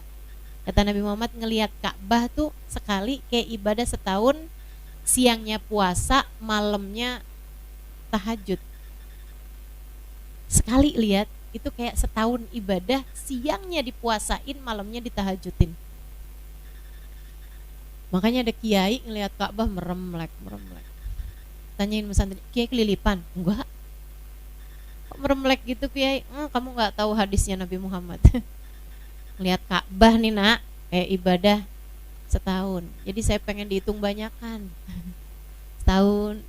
Kata Nabi Muhammad, ngelihat Ka'bah tuh sekali kayak ibadah setahun, siangnya puasa, malamnya tahajud. Sekali lihat itu kayak setahun ibadah, siangnya dipuasain, malamnya ditahajudin. Makanya ada kiai ngelihat Ka'bah meremlek. Tanyain pesantren, kiai kelilipan? Enggak. Kok meremlek gitu kiai? Kamu nggak tahu hadisnya Nabi Muhammad. Lihat Ka'bah nih nak, kayak ibadah setahun. Jadi saya pengen dihitung banyakan. Setahun,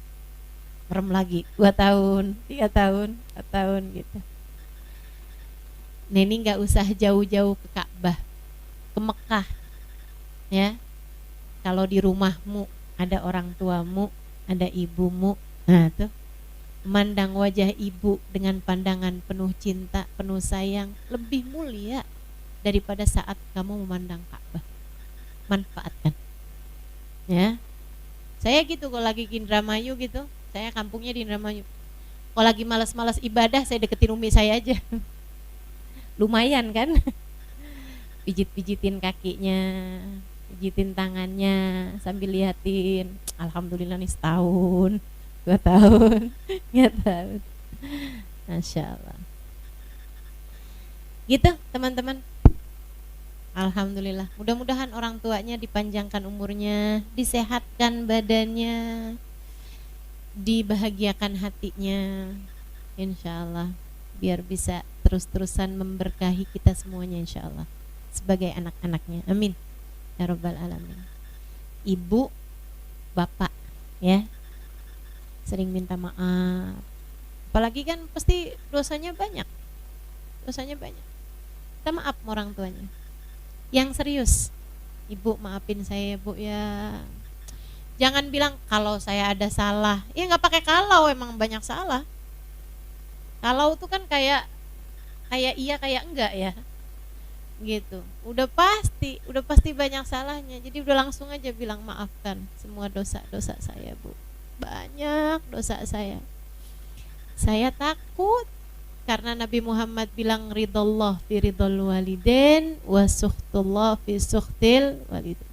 merem lagi, 2 tahun, 3 tahun, 4 tahun gitu. Nah ini nggak usah jauh-jauh ke Ka'bah, ke Mekah, ya. Kalau di rumahmu ada orang tuamu, ada ibumu, nah tuh memandang wajah ibu dengan pandangan penuh cinta, penuh sayang lebih mulia daripada saat kamu memandang Ka'bah. Manfaatkan, ya. Saya gitu kalau lagi ke Indramayu gitu, saya kampungnya di Indramayu. Kalau lagi malas-malas ibadah, saya deketin umi saya aja. Lumayan kan? Pijit-pijitin kakinya, pijitin tangannya sambil liatin, alhamdulillah nih setahun, 2 tahun, 3 tahun. Masya Allah. Gitu teman-teman. Alhamdulillah. Mudah-mudahan orang tuanya dipanjangkan umurnya, disehatkan badannya, dibahagiakan hatinya, insya Allah, biar bisa terus-terusan memberkahi kita semuanya insya Allah sebagai anak-anaknya. Amin ya Rabbal Alamin. Ibu, bapak, ya, sering minta maaf. Apalagi kan pasti dosanya banyak. Minta maaf sama orang tuanya. Yang serius, ibu maafin saya bu ya. Jangan bilang kalau saya ada salah. Ya nggak pakai kalau, emang banyak salah. Kalau tuh kan kayak iya kayak enggak ya. Gitu. Udah pasti banyak salahnya. Jadi udah langsung aja bilang maafkan semua dosa-dosa saya, Bu. Banyak dosa saya. Saya takut karena Nabi Muhammad bilang ridallah fi ridal walidain wa suhtullah fi suhtil walidain.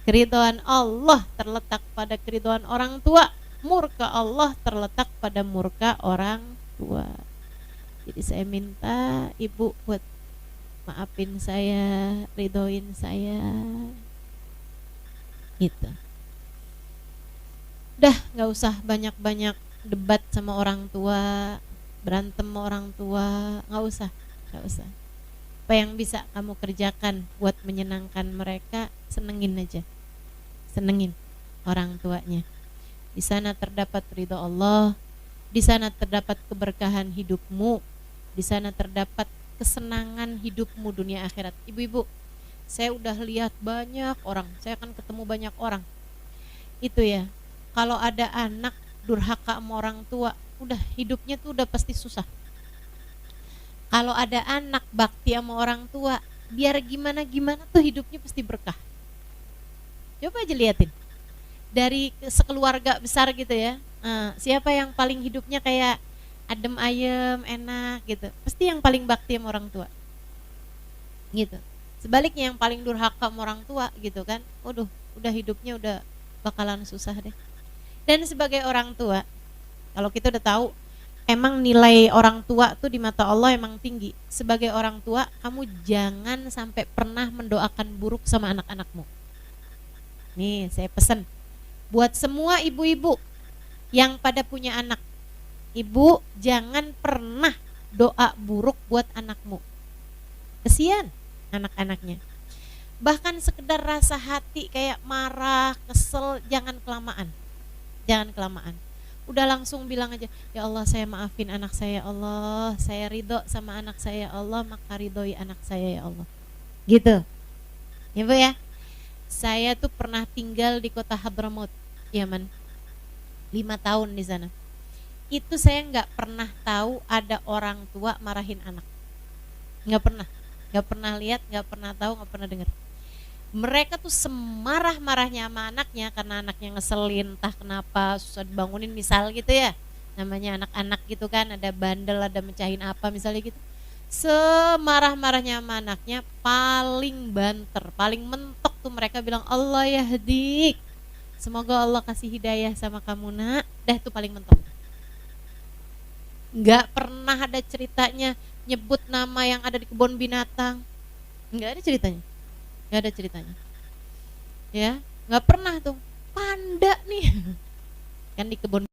Keridhaan Allah terletak pada keridhaan orang tua, murka Allah terletak pada murka orang tua. Jadi saya minta ibu buat maafin saya, ridhoin saya, gitu. Udah nggak usah banyak-banyak debat sama orang tua, berantem sama orang tua, nggak usah. Apa yang bisa kamu kerjakan buat menyenangkan mereka, senengin aja, senengin orang tuanya. Di sana terdapat ridho Allah, di sana terdapat keberkahan hidupmu, di sana terdapat kesenangan hidupmu dunia akhirat. Ibu-ibu, saya udah lihat banyak orang, saya akan ketemu banyak orang. Itu ya, kalau ada anak durhaka sama orang tua, udah hidupnya tuh udah pasti susah. Kalau ada anak bakti sama orang tua, biar gimana tuh hidupnya pasti berkah. Coba aja liatin, dari sekeluarga besar gitu ya, siapa yang paling hidupnya kayak adem ayem, enak gitu, pasti yang paling bakti sama orang tua gitu. Sebaliknya yang paling durhaka sama orang tua gitu kan, waduh, udah hidupnya udah bakalan susah deh. Dan sebagai orang tua, kalau kita udah tahu emang nilai orang tua tuh di mata Allah emang tinggi. Sebagai orang tua, kamu jangan sampai pernah mendoakan buruk sama anak-anakmu. Nih saya pesan buat semua ibu-ibu yang pada punya anak, ibu jangan pernah doa buruk buat anakmu. Kesian anak-anaknya. Bahkan sekedar rasa hati kayak marah, kesel, jangan kelamaan. Jangan kelamaan. Udah langsung bilang aja, ya Allah saya maafin anak saya, ya Allah saya ridho sama anak saya, ya Allah maka ridhoi anak saya, ya Allah. Gitu. Ya Bu ya. Saya tuh pernah tinggal di kota Hadramaut, Yaman. 5 tahun di sana. Itu saya nggak pernah tahu ada orang tua marahin anak. Nggak pernah. Nggak pernah lihat, nggak pernah tahu, nggak pernah dengar. Mereka tuh semarah-marahnya sama anaknya karena anaknya ngeselin, entah kenapa susah dibangunin misal gitu ya. Namanya anak-anak gitu kan, ada bandel, ada mecahin apa misalnya gitu. Semarah-marahnya sama anaknya, paling banter, paling mentok tuh mereka bilang Allah yahdik. Semoga Allah kasih hidayah sama kamu nak. Dah itu paling mentok. Nggak pernah ada ceritanya nyebut nama yang ada di kebun binatang. Nggak ada ceritanya. Nggak ada ceritanya. Ya, nggak pernah tuh. Panda nih. Kan di kebun.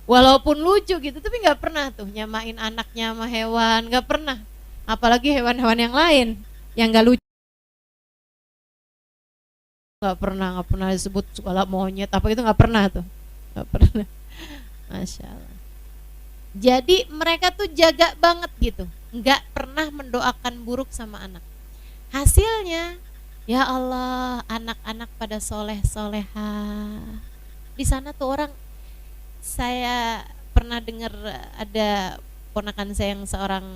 Walaupun lucu gitu, tapi nggak pernah tuh nyamain anaknya sama hewan, nggak pernah. Apalagi hewan-hewan yang lain yang nggak lucu. Nggak pernah disebut segala monyet apa itu, nggak pernah tuh. Nggak pernah. Masya Allah. Jadi mereka tuh jaga banget gitu, nggak pernah mendoakan buruk sama anak. Hasilnya, ya Allah, anak-anak pada soleh-soleha. Di sana tuh orang, saya pernah dengar ada ponakan saya yang seorang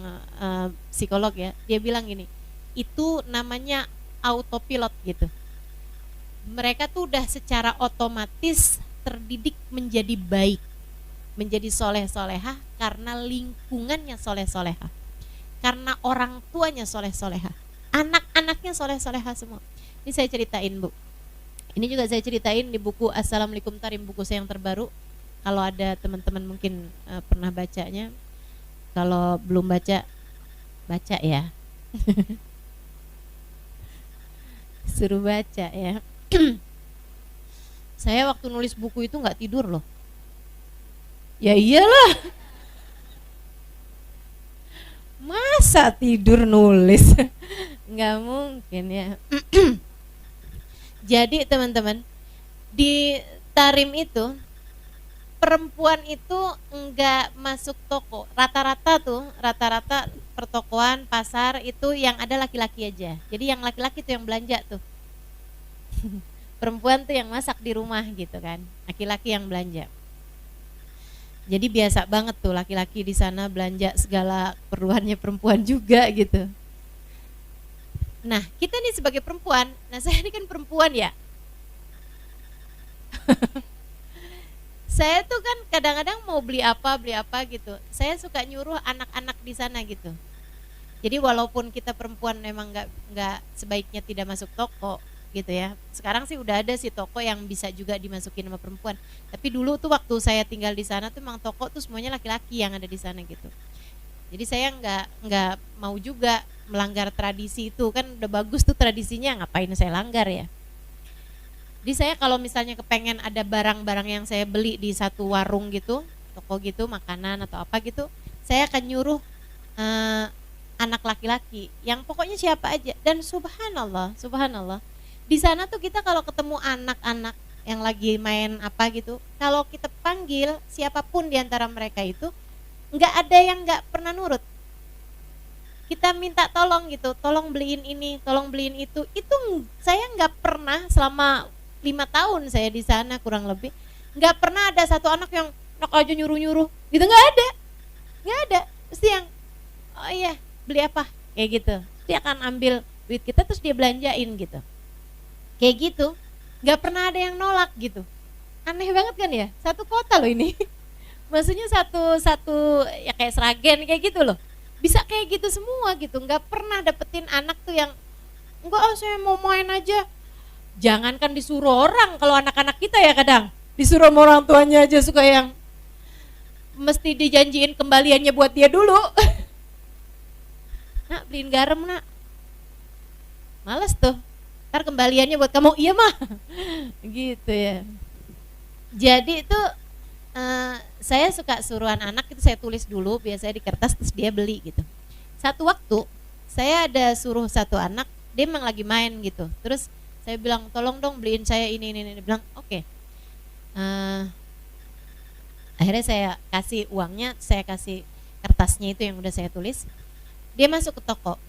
psikolog ya, dia bilang gini, itu namanya autopilot gitu. Mereka tuh udah secara otomatis terdidik menjadi baik, menjadi soleh-soleha karena lingkungannya soleh-soleha, karena orang tuanya soleh-soleha, anak-anaknya soleh-soleha semua. Ini saya ceritain Bu, ini juga saya ceritain di buku Assalamualaikum Tarim, buku saya yang terbaru. Kalau ada teman-teman mungkin pernah bacanya, kalau belum baca, baca ya. Suruh baca ya. Saya waktu nulis buku itu nggak tidur loh. Ya iyalah. Masa tidur nulis? Nggak mungkin ya. Jadi teman-teman, di Tarim itu perempuan itu enggak masuk toko. Rata-rata pertokoan, pasar itu yang ada laki-laki aja. Jadi yang laki-laki tuh yang belanja tuh. Perempuan tuh yang masak di rumah gitu kan. Laki-laki yang belanja. Jadi biasa banget tuh laki-laki di sana belanja segala keperluannya perempuan juga gitu. Nah, kita nih sebagai perempuan, nah saya ini kan perempuan ya. Saya tuh kan kadang-kadang mau beli apa gitu. Saya suka nyuruh anak-anak di sana gitu. Jadi walaupun kita perempuan memang nggak sebaiknya tidak masuk toko gitu ya. Sekarang sih udah ada sih toko yang bisa juga dimasukin sama perempuan. Tapi dulu tuh waktu saya tinggal di sana tuh memang toko tuh semuanya laki-laki yang ada di sana gitu. Jadi saya nggak mau juga melanggar tradisi itu, kan udah bagus tuh tradisinya, ngapain saya langgar ya. Jadi saya kalau misalnya kepengen ada barang-barang yang saya beli di satu warung gitu, toko gitu, makanan atau apa gitu, saya akan nyuruh anak laki-laki yang pokoknya siapa aja. Dan subhanallah di sana tuh kita kalau ketemu anak-anak yang lagi main apa gitu, kalau kita panggil siapapun di antara mereka itu, nggak ada yang nggak pernah nurut. Kita minta tolong gitu, tolong beliin ini, tolong beliin itu saya nggak pernah selama 5 tahun saya di sana kurang lebih, nggak pernah ada satu anak yang nak aja nyuruh-nyuruh gitu, nggak ada. Pasti yang oh iya beli apa kayak gitu, dia akan ambil duit kita terus dia belanjain gitu. Kayak gitu, nggak pernah ada yang nolak gitu. Aneh banget kan ya, satu kota loh ini. Maksudnya satu ya kayak Sragen kayak gitu loh. Bisa kayak gitu semua gitu, nggak pernah dapetin anak tuh yang enggak saya mau main aja. Jangankan disuruh orang, kalau anak-anak kita ya kadang disuruh sama orang tuanya aja suka yang mesti dijanjiin kembaliannya buat dia dulu. Nak beliin garam nak, males tuh. Ntar kembaliannya buat kamu, iya mah. Gitu ya. Jadi itu saya suka suruhan anak itu saya tulis dulu biasanya di kertas terus dia beli gitu. Satu waktu saya ada suruh satu anak, dia emang lagi main gitu. Terus saya bilang tolong dong beliin saya ini. Dia bilang oke. Akhirnya saya kasih uangnya, saya kasih kertasnya itu yang udah saya tulis. Dia masuk ke toko.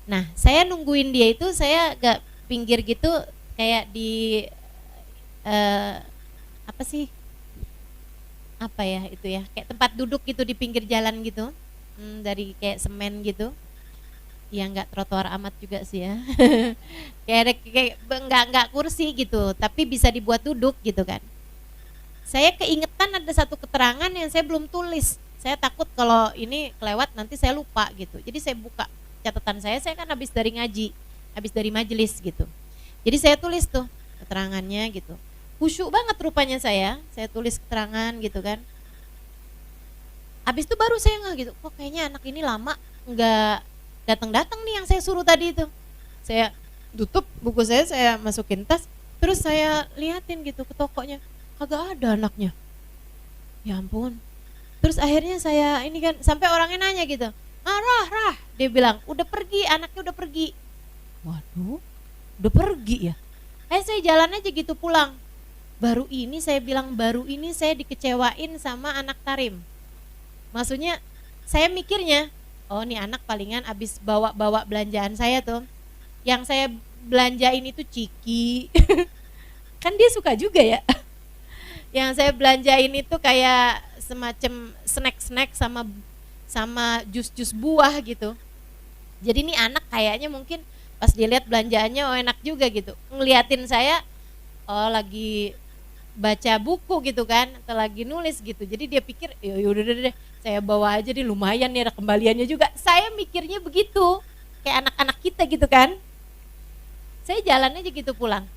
Nah saya nungguin dia itu, saya agak pinggir gitu, kayak di apa sih, apa ya itu ya, kayak tempat duduk gitu di pinggir jalan gitu, dari kayak semen gitu, ya nggak trotoar amat juga sih ya. kayak nggak kursi gitu, tapi bisa dibuat duduk gitu kan. Saya keingetan ada satu keterangan yang saya belum tulis. Saya takut kalau ini kelewat nanti saya lupa gitu. Jadi saya buka catatan saya kan habis dari ngaji, habis dari majelis gitu. Jadi saya tulis tuh keterangannya gitu. Khusyuk banget rupanya saya tulis keterangan gitu kan. Habis itu baru saya nggak gitu, kok kayaknya anak ini lama nggak datang nih yang saya suruh tadi itu. Saya tutup buku saya masukin tas, terus saya liatin gitu ke tokonya, kagak ada anaknya. Ya ampun. Terus akhirnya saya ini kan, sampai orangnya nanya gitu, Rah, dia bilang udah pergi, anaknya udah pergi. Waduh, udah pergi ya. Saya jalan aja gitu pulang. Baru ini saya dikecewain sama anak Tarim. Maksudnya saya mikirnya, oh nih anak palingan abis bawa belanjaan saya tuh. Yang saya belanjain itu ciki. Kan dia suka juga ya. Yang saya belanjain itu kayak semacam snack sama jus buah gitu. Jadi nih anak kayaknya mungkin pas dilihat belanjaannya oh enak juga gitu. Ngeliatin saya, oh lagi baca buku gitu kan, atau lagi nulis gitu. Jadi dia pikir, yaudah deh, saya bawa aja deh, lumayan nih ada kembaliannya juga. Saya mikirnya begitu, kayak anak-anak kita gitu kan. Saya jalan aja gitu pulang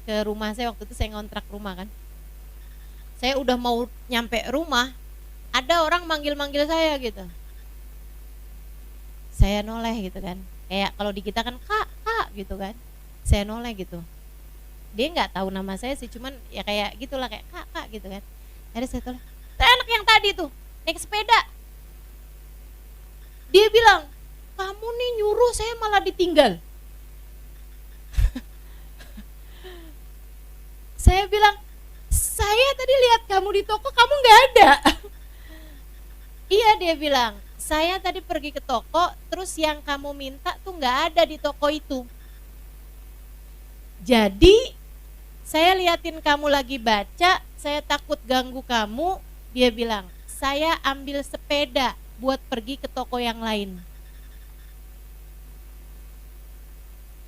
ke rumah saya, waktu itu saya ngontrak rumah kan. Saya udah mau nyampe rumah, ada orang manggil-manggil saya gitu. Saya noleh gitu kan. Kayak kalau di kita kan kak gitu kan. Saya noleh gitu. Dia nggak tahu nama saya sih, cuman ya kayak gitulah, kayak kak gitu kan. Akhirnya saya toleh, anak yang tadi tuh naik sepeda. Dia bilang, kamu nih nyuruh saya malah ditinggal. Saya bilang, saya tadi lihat kamu di toko, kamu nggak ada. Iya, dia bilang, saya tadi pergi ke toko, terus yang kamu minta tuh nggak ada di toko itu. Jadi saya liatin kamu lagi baca, saya takut ganggu kamu. Dia bilang, saya ambil sepeda buat pergi ke toko yang lain.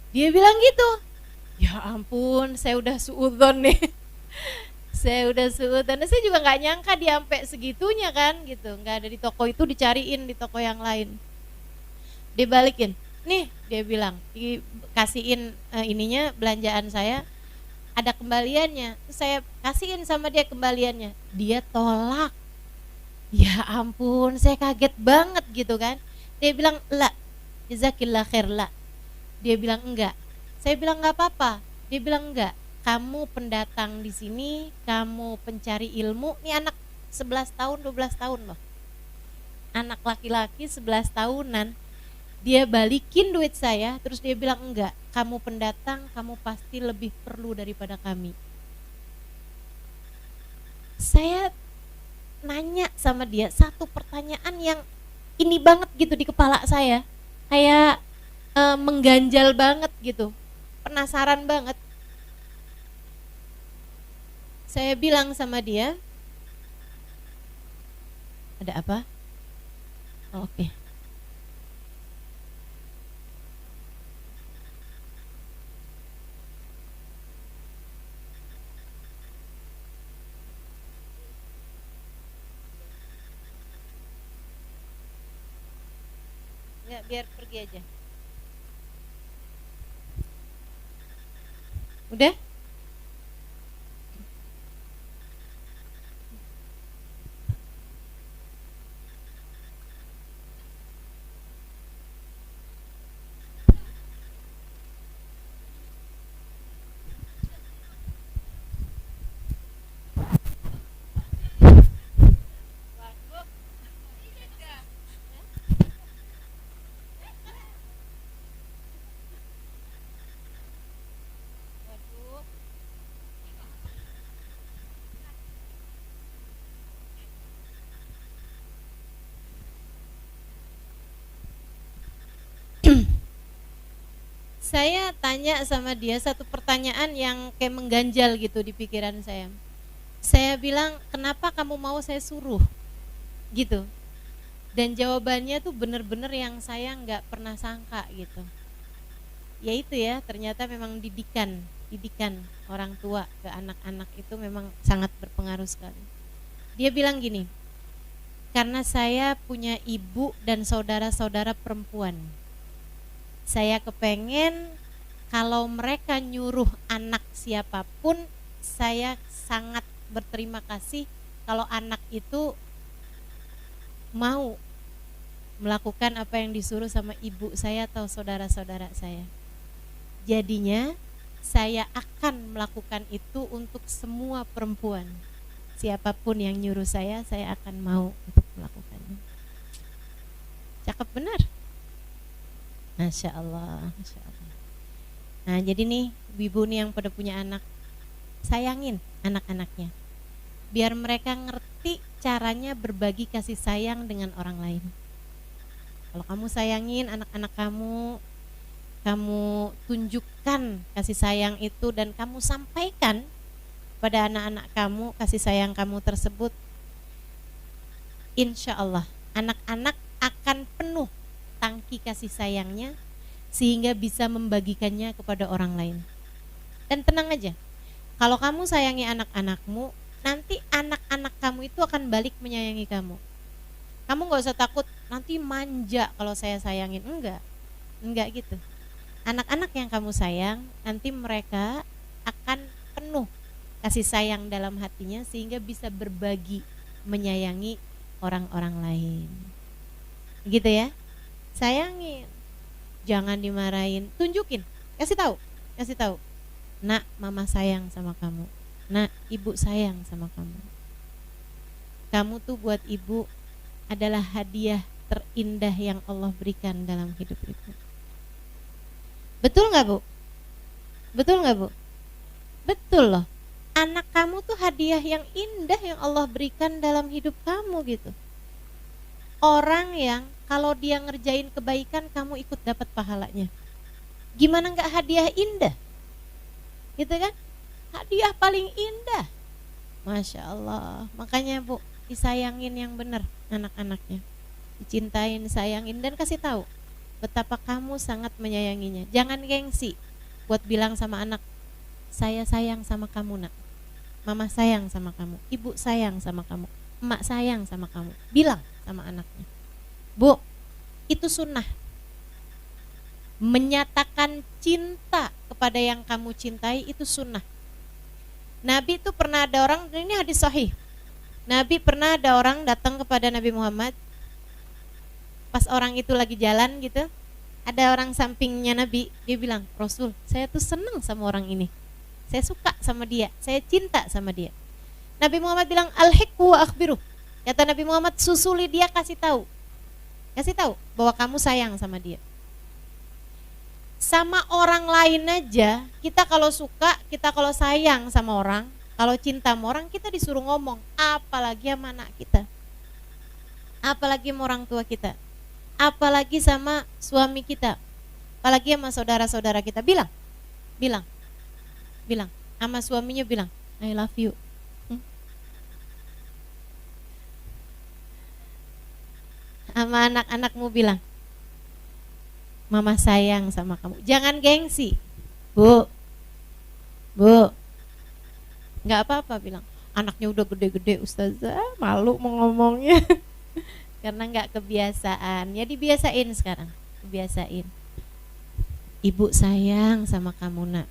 Dia bilang gitu. Ya ampun, saya udah suudzon nih. Saya juga nggak nyangka dia sampai segitunya kan gitu. Nggak ada di toko itu, dicariin di toko yang lain. Dibalikin, nih dia bilang, dikasihin ininya belanjaan saya, ada kembaliannya. Terus saya kasihin sama dia kembaliannya, dia tolak. Ya ampun, saya kaget banget gitu kan. Dia bilang, la, jazakillah khair, la. Dia bilang enggak. Saya bilang enggak apa-apa. Dia bilang enggak. Kamu pendatang di sini, kamu pencari ilmu. Ini anak 11 tahun, 12 tahun loh. Anak laki-laki 11 tahunan. Dia balikin duit saya, terus dia bilang enggak. Kamu pendatang, kamu pasti lebih perlu daripada kami. Saya nanya sama dia satu pertanyaan yang ini banget gitu di kepala saya. Kayak mengganjal banget gitu. Penasaran banget. Saya bilang sama dia, ada apa? Oh, oke. Ya, biar pergi aja. Udah? Saya tanya sama dia satu pertanyaan yang kayak mengganjal gitu di pikiran saya. Saya bilang, kenapa kamu mau saya suruh? Gitu. Dan jawabannya tuh bener-bener yang saya nggak pernah sangka gitu. Ya itu ya, ternyata memang didikan orang tua ke anak-anak itu memang sangat berpengaruh sekali. Dia bilang gini, karena saya punya ibu dan saudara-saudara perempuan, saya kepengen kalau mereka nyuruh anak siapapun, saya sangat berterima kasih kalau anak itu mau melakukan apa yang disuruh sama ibu saya atau saudara-saudara saya. Jadinya saya akan melakukan itu untuk semua perempuan. Siapapun yang nyuruh saya akan mau untuk melakukannya. Cakep benar. Masya Allah, Masya Allah. Nah jadi nih ibu nih yang pada punya anak, sayangin anak-anaknya, biar mereka ngerti caranya berbagi kasih sayang dengan orang lain. Kalau kamu sayangin anak-anak kamu tunjukkan kasih sayang itu dan kamu sampaikan pada anak-anak kamu kasih sayang kamu tersebut, insya Allah anak-anak akan penuh tangki kasih sayangnya sehingga bisa membagikannya kepada orang lain. Dan tenang aja, kalau kamu sayangi anak-anakmu, nanti anak-anak kamu itu akan balik menyayangi kamu. Kamu gak usah takut nanti manja kalau saya sayangin, enggak gitu. Anak-anak yang kamu sayang, nanti mereka akan penuh kasih sayang dalam hatinya sehingga bisa berbagi, menyayangi orang-orang lain. Gitu ya. Sayangin, jangan dimarahin, tunjukin, kasih tahu. Nak, mama sayang sama kamu. Nak, ibu sayang sama kamu. Kamu tuh buat ibu adalah hadiah terindah yang Allah berikan dalam hidup ibu. Betul nggak Bu? Betul nggak Bu? Betul loh. Anak kamu tuh hadiah yang indah yang Allah berikan dalam hidup kamu gitu. Orang yang kalau dia ngerjain kebaikan kamu ikut dapat pahalanya. Gimana nggak hadiah indah? Gitu kan? Hadiah paling indah. Masya Allah. Makanya Bu, disayangin yang benar anak-anaknya. Dicintain, sayangin dan kasih tahu betapa kamu sangat menyayanginya. Jangan gengsi buat bilang sama anak, saya sayang sama kamu nak. Mama sayang sama kamu, ibu sayang sama kamu, emak sayang sama kamu. Bilang sama anaknya. Bu, itu sunnah. Menyatakan cinta kepada yang kamu cintai itu sunnah. Nabi itu pernah ada orang, ini hadis sahih. Nabi pernah ada orang datang kepada Nabi Muhammad. Pas orang itu lagi jalan gitu, ada orang sampingnya Nabi, dia bilang, Rasul, saya tuh senang sama orang ini. Saya suka sama dia, saya cinta sama dia. Nabi Muhammad bilang, al-hikwu wa akhbiruh. Kata Nabi Muhammad, susuli dia, kasih tahu bahwa kamu sayang sama dia. Sama orang lain aja, kita kalau suka, kita kalau sayang sama orang, kalau cinta sama orang, kita disuruh ngomong, apalagi sama anak kita, apalagi sama orang tua kita, apalagi sama suami kita, apalagi sama saudara-saudara kita. Bilang sama suaminya, bilang I love you. Sama anak-anakmu bilang, mama sayang sama kamu. Jangan gengsi. Bu, nggak apa-apa bilang. Anaknya udah gede-gede ustazah, malu mau ngomongnya. Karena nggak kebiasaan. Ya dibiasain sekarang, kebiasain. Ibu sayang sama kamu nak.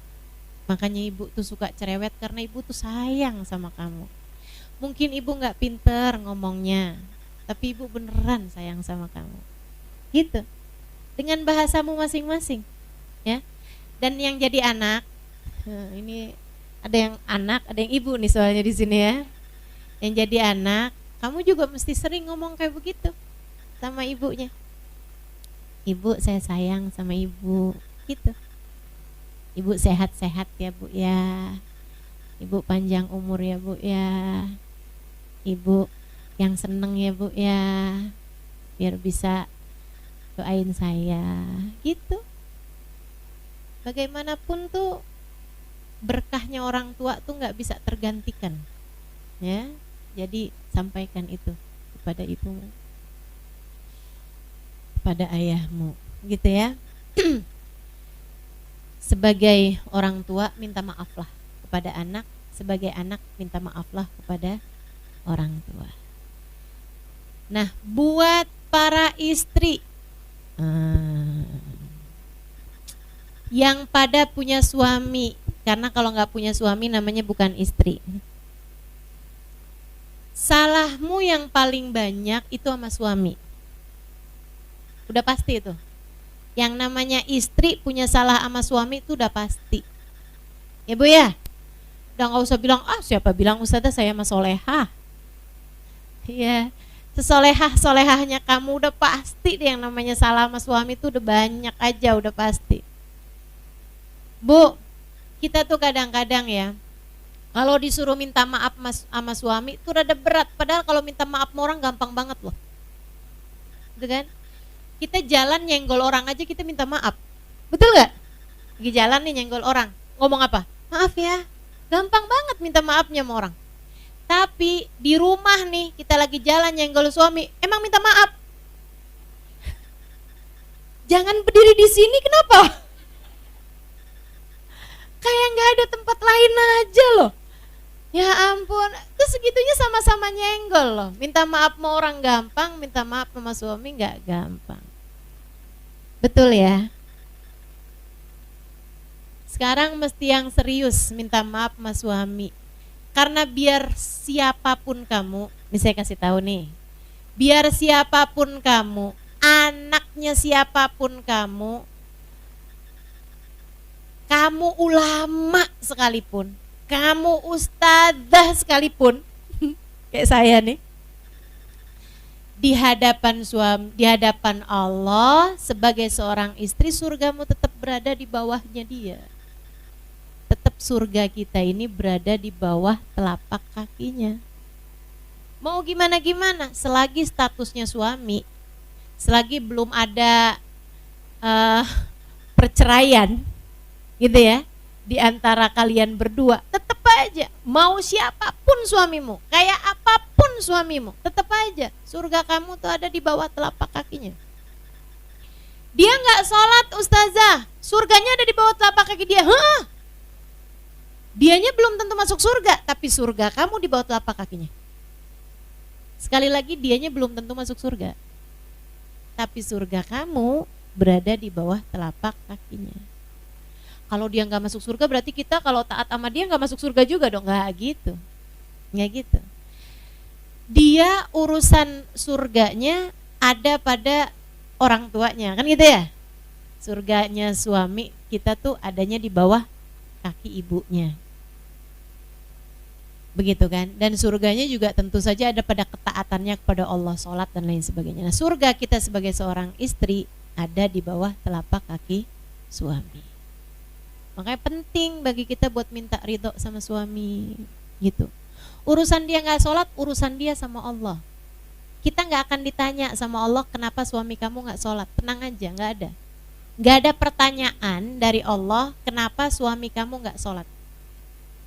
Makanya ibu tuh suka cerewet karena ibu tuh sayang sama kamu. Mungkin ibu nggak pinter ngomongnya, tapi ibu beneran sayang sama kamu. Gitu. Dengan bahasamu masing-masing, ya. Dan yang jadi anak, ini ada yang anak, ada yang ibu nih soalnya di sini ya. Yang jadi anak, kamu juga mesti sering ngomong kayak begitu sama ibunya. Ibu, saya sayang sama ibu, gitu. Ibu sehat-sehat ya Bu ya. Ibu panjang umur ya Bu ya. Ibu yang seneng ya Bu ya. Biar bisa doain saya, gitu. bagaimanapun tuh berkahnya orang tua tuh nggak bisa tergantikan, ya. Jadi sampaikan itu kepada ibumu, pada ayahmu, gitu ya. Sebagai orang tua minta maaflah kepada anak, sebagai anak minta maaflah kepada orang tua. Nah, buat para istri yang pada punya suami, karena kalau nggak punya suami namanya bukan istri. Salahmu yang paling banyak itu sama suami. Udah pasti itu. Yang namanya istri punya salah sama suami itu udah pasti. Ya Bu ya? Udah gak usah bilang, siapa bilang Ustazah saya mah solehah. Ya, sesolehah-solehahnya kamu udah pasti deh yang namanya salah sama suami itu udah banyak aja, udah pasti. Bu, kita tuh kadang-kadang ya, kalau disuruh minta maaf sama suami itu rada berat. Padahal kalau minta maaf sama orang gampang banget loh. Gitu kan? Kita jalan nyenggol orang aja kita minta maaf. Betul gak? Lagi jalan nih nyenggol orang, ngomong apa? Maaf ya. Gampang banget minta maafnya sama orang. Tapi di rumah nih kita lagi jalan nyenggol suami, emang minta maaf. Jangan berdiri di sini, kenapa? Kayak gak ada tempat lain aja loh. Ya ampun, itu segitunya sama-sama nyenggol loh. Minta maaf sama orang gampang, minta maaf sama suami gak gampang. Betul ya? Sekarang mesti yang serius minta maaf sama suami. Karena biar siapapun kamu, ini saya kasih tahu nih. Biar siapapun kamu, anaknya siapapun kamu ulama sekalipun, kamu ustadzah sekalipun, kayak saya nih, di hadapan suami, di hadapan Allah sebagai seorang istri, surgamu tetap berada di bawahnya dia. Tetap surga kita ini berada di bawah telapak kakinya. Mau gimana-gimana, selagi statusnya suami, selagi belum ada perceraian, gitu ya, di antara kalian berdua, tetap aja mau siapapun suamimu, kayak apapun suamimu, tetap aja surga kamu tuh ada di bawah telapak kakinya. Dia nggak sholat ustazah, surganya ada di bawah telapak kaki dia. Dianya belum tentu masuk surga, tapi surga kamu di bawah telapak kakinya. Sekali lagi, dianya belum tentu masuk surga, tapi surga kamu berada di bawah telapak kakinya. Kalau dia nggak masuk surga, berarti kita kalau taat sama dia nggak masuk surga juga dong? Nggak gitu, nggak gitu. Dia urusan surganya ada pada orang tuanya, kan gitu ya. Surganya suami kita tuh adanya di bawah kaki ibunya, begitu kan. Dan surganya juga tentu saja ada pada ketaatannya kepada Allah, sholat dan lain sebagainya. Nah, surga kita sebagai seorang istri ada di bawah telapak kaki suami. Makanya penting bagi kita buat minta ridho sama suami, gitu. Urusan dia nggak sholat, urusan dia sama Allah. Kita nggak akan ditanya sama Allah kenapa suami kamu nggak sholat. Tenang aja, nggak ada. Nggak ada pertanyaan dari Allah kenapa suami kamu nggak sholat.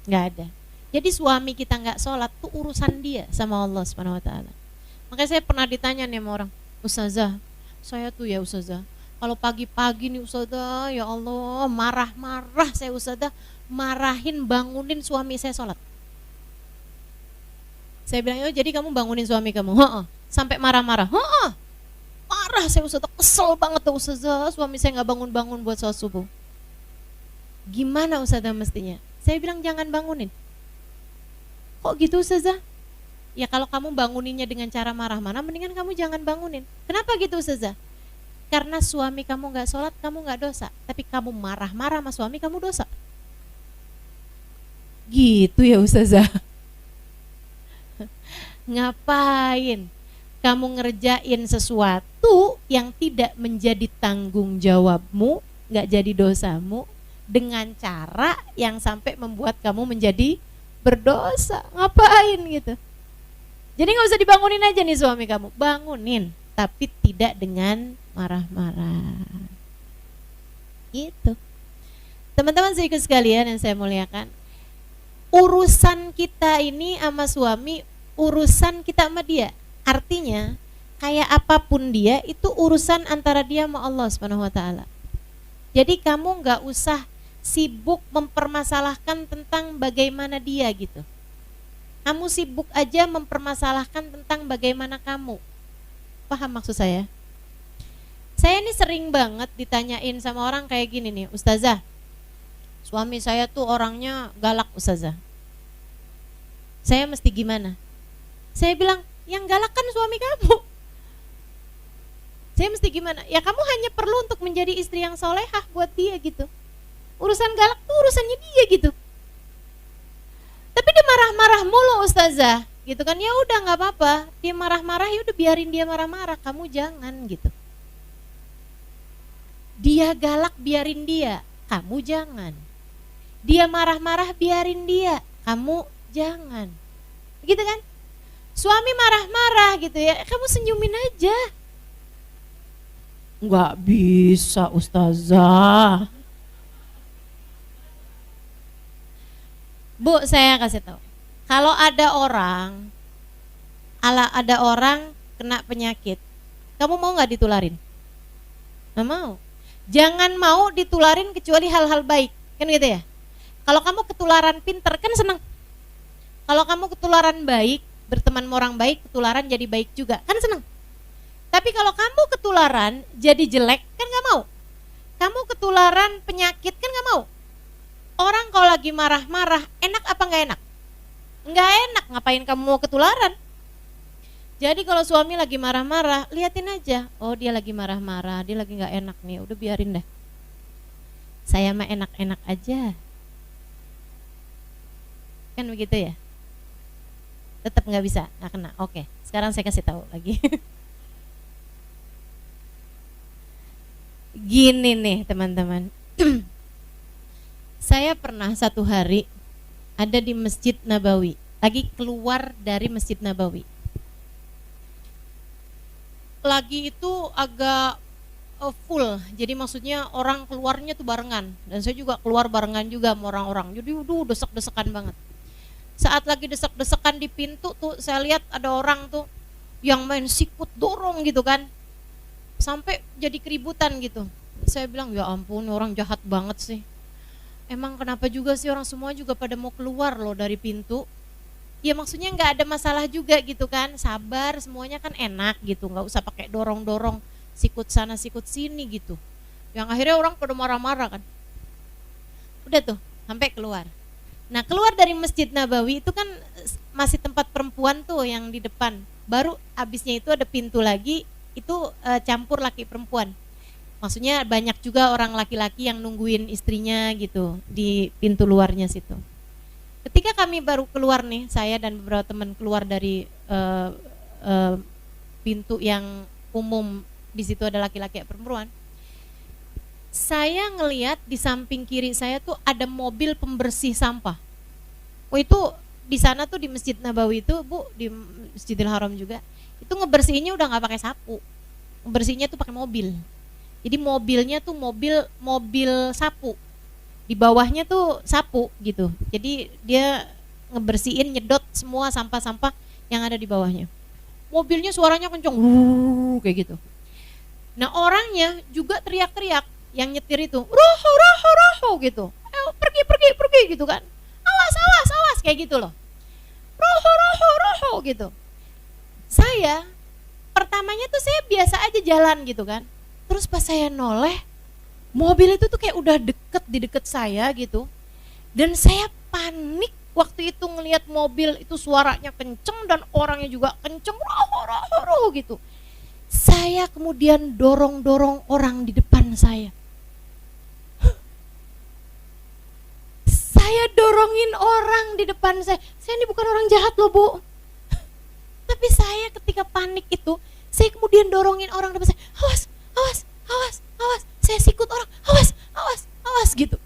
Nggak ada. Jadi suami kita nggak sholat tuh urusan dia sama Allah Subhanahu Wa Taala. Makanya saya pernah ditanya nih sama orang, Ustazah, saya tuh ya Ustazah, kalau pagi-pagi nih Ustazah, ya Allah, marah-marah saya Ustazah, marahin bangunin suami saya sholat. Saya bilang, oh jadi kamu bangunin suami kamu? Sampai marah-marah? Marah saya Ustazah, kesel banget tuh Ustazah, suami saya gak bangun-bangun buat sholat subuh. Gimana Ustazah mestinya? Saya bilang jangan bangunin. Kok gitu Ustazah? Ya kalau kamu banguninnya dengan cara marah-marah, mendingan kamu jangan bangunin. Kenapa gitu Ustazah? Karena suami kamu gak sholat, kamu gak dosa. Tapi kamu marah-marah sama suami, kamu dosa. Gitu ya Ustazah. Ngapain kamu ngerjain sesuatu yang tidak menjadi tanggung jawabmu, gak jadi dosamu, dengan cara yang sampai membuat kamu menjadi berdosa? Ngapain gitu? Jadi gak usah dibangunin aja nih suami kamu. Bangunin, tapi tidak dengan marah-marah. Gitu. Teman-teman sedikit sekalian yang saya muliakan, urusan kita ini sama suami, urusan kita sama dia. Artinya kayak apapun dia, itu urusan antara dia sama Allah Subhanahu wa taala. Jadi kamu nggak usah sibuk mempermasalahkan tentang bagaimana dia gitu. Kamu sibuk aja mempermasalahkan tentang bagaimana kamu. Paham maksud saya? Saya ini sering banget ditanyain sama orang kayak gini nih, Ustazah, suami saya tuh orangnya galak Ustazah, saya mesti gimana? Saya bilang, yang galak kan suami kamu. Saya mesti gimana? Ya kamu hanya perlu untuk menjadi istri yang solehah buat dia gitu. Urusan galak tuh urusannya dia gitu. Tapi dia marah-marah mulu Ustazah, gitu kan? Ya udah nggak apa-apa, dia marah-marah ya udah biarin dia marah-marah, kamu jangan gitu. Dia galak biarin dia, kamu jangan. Dia marah-marah biarin dia, kamu jangan. Gitu kan? Suami marah-marah gitu ya, kamu senyumin aja. Nggak bisa Ustazah. Bu, saya kasih tahu. Kalau ada orang kena penyakit, kamu mau nggak ditularin? Nggak mau. Jangan mau ditularin kecuali hal-hal baik, kan gitu ya. Kalau kamu ketularan pinter kan senang. Kalau kamu ketularan baik, berteman sama orang baik, ketularan jadi baik juga, kan senang. Tapi kalau kamu ketularan jadi jelek, kan nggak mau. Kamu ketularan penyakit, kan nggak mau. Orang kalau lagi marah-marah, enak apa nggak enak? Nggak enak, ngapain kamu mau ketularan? Jadi kalau suami lagi marah-marah, liatin aja, oh dia lagi marah-marah, dia lagi nggak enak nih, udah biarin deh. Saya mah enak-enak aja. Kan begitu ya? Tetap nggak bisa, nggak kena. Oke, sekarang saya kasih tahu lagi. Gini nih teman-teman. Saya pernah satu hari ada di Masjid Nabawi, lagi keluar dari Masjid Nabawi. Lagi itu agak full, jadi maksudnya orang keluarnya tuh barengan, dan saya juga keluar barengan juga sama orang-orang, jadi desek-desekan banget. Saat lagi desek-desekan di pintu tuh saya lihat ada orang tuh yang main sikut dorong gitu kan, sampai jadi keributan gitu. Saya bilang, ya ampun, orang jahat banget sih. Emang kenapa juga sih orang semua juga pada mau keluar loh dari pintu? Ya maksudnya nggak ada masalah juga gitu kan, sabar, semuanya kan enak gitu, nggak usah pakai dorong-dorong sikut sana sikut sini gitu. Yang akhirnya orang pada marah-marah kan. Udah tuh sampai keluar. Nah keluar dari Masjid Nabawi itu kan masih tempat perempuan tuh yang di depan. Baru abisnya itu ada pintu lagi, itu campur laki perempuan. Maksudnya banyak juga orang laki-laki yang nungguin istrinya gitu di pintu luarnya situ. Ketika kami baru keluar nih, saya dan beberapa teman keluar dari pintu yang umum, di situ ada laki-laki dan perempuan. Saya ngelihat di samping kiri saya tuh ada mobil pembersih sampah. Oh itu di sana tuh di Masjid Nabawi itu Bu, di Masjidil Haram juga, itu ngebersihinnya udah nggak pakai sapu, ngebersihinnya tuh pakai mobil. Jadi mobilnya tuh mobil sapu. Di bawahnya tuh sapu gitu. Jadi dia ngebersihin, nyedot semua sampah-sampah yang ada di bawahnya. Mobilnya suaranya kenceng, kayak gitu. Nah orangnya juga teriak-teriak, yang nyetir itu, roho gitu. Pergi gitu kan. Awas kayak gitu loh. Roho gitu. Saya pertamanya tuh saya biasa aja jalan gitu kan. Terus pas saya noleh, mobil itu tuh kayak udah di deket saya gitu. Dan saya panik waktu itu ngelihat mobil itu suaranya kenceng dan orangnya juga kenceng, roho gitu. Saya kemudian dorong orang di depan saya. Saya dorongin orang di depan saya. Saya ini bukan orang jahat loh Bu. Tapi saya ketika panik itu, saya kemudian dorongin orang di depan saya. Awas, saya sikut orang, awas gitu.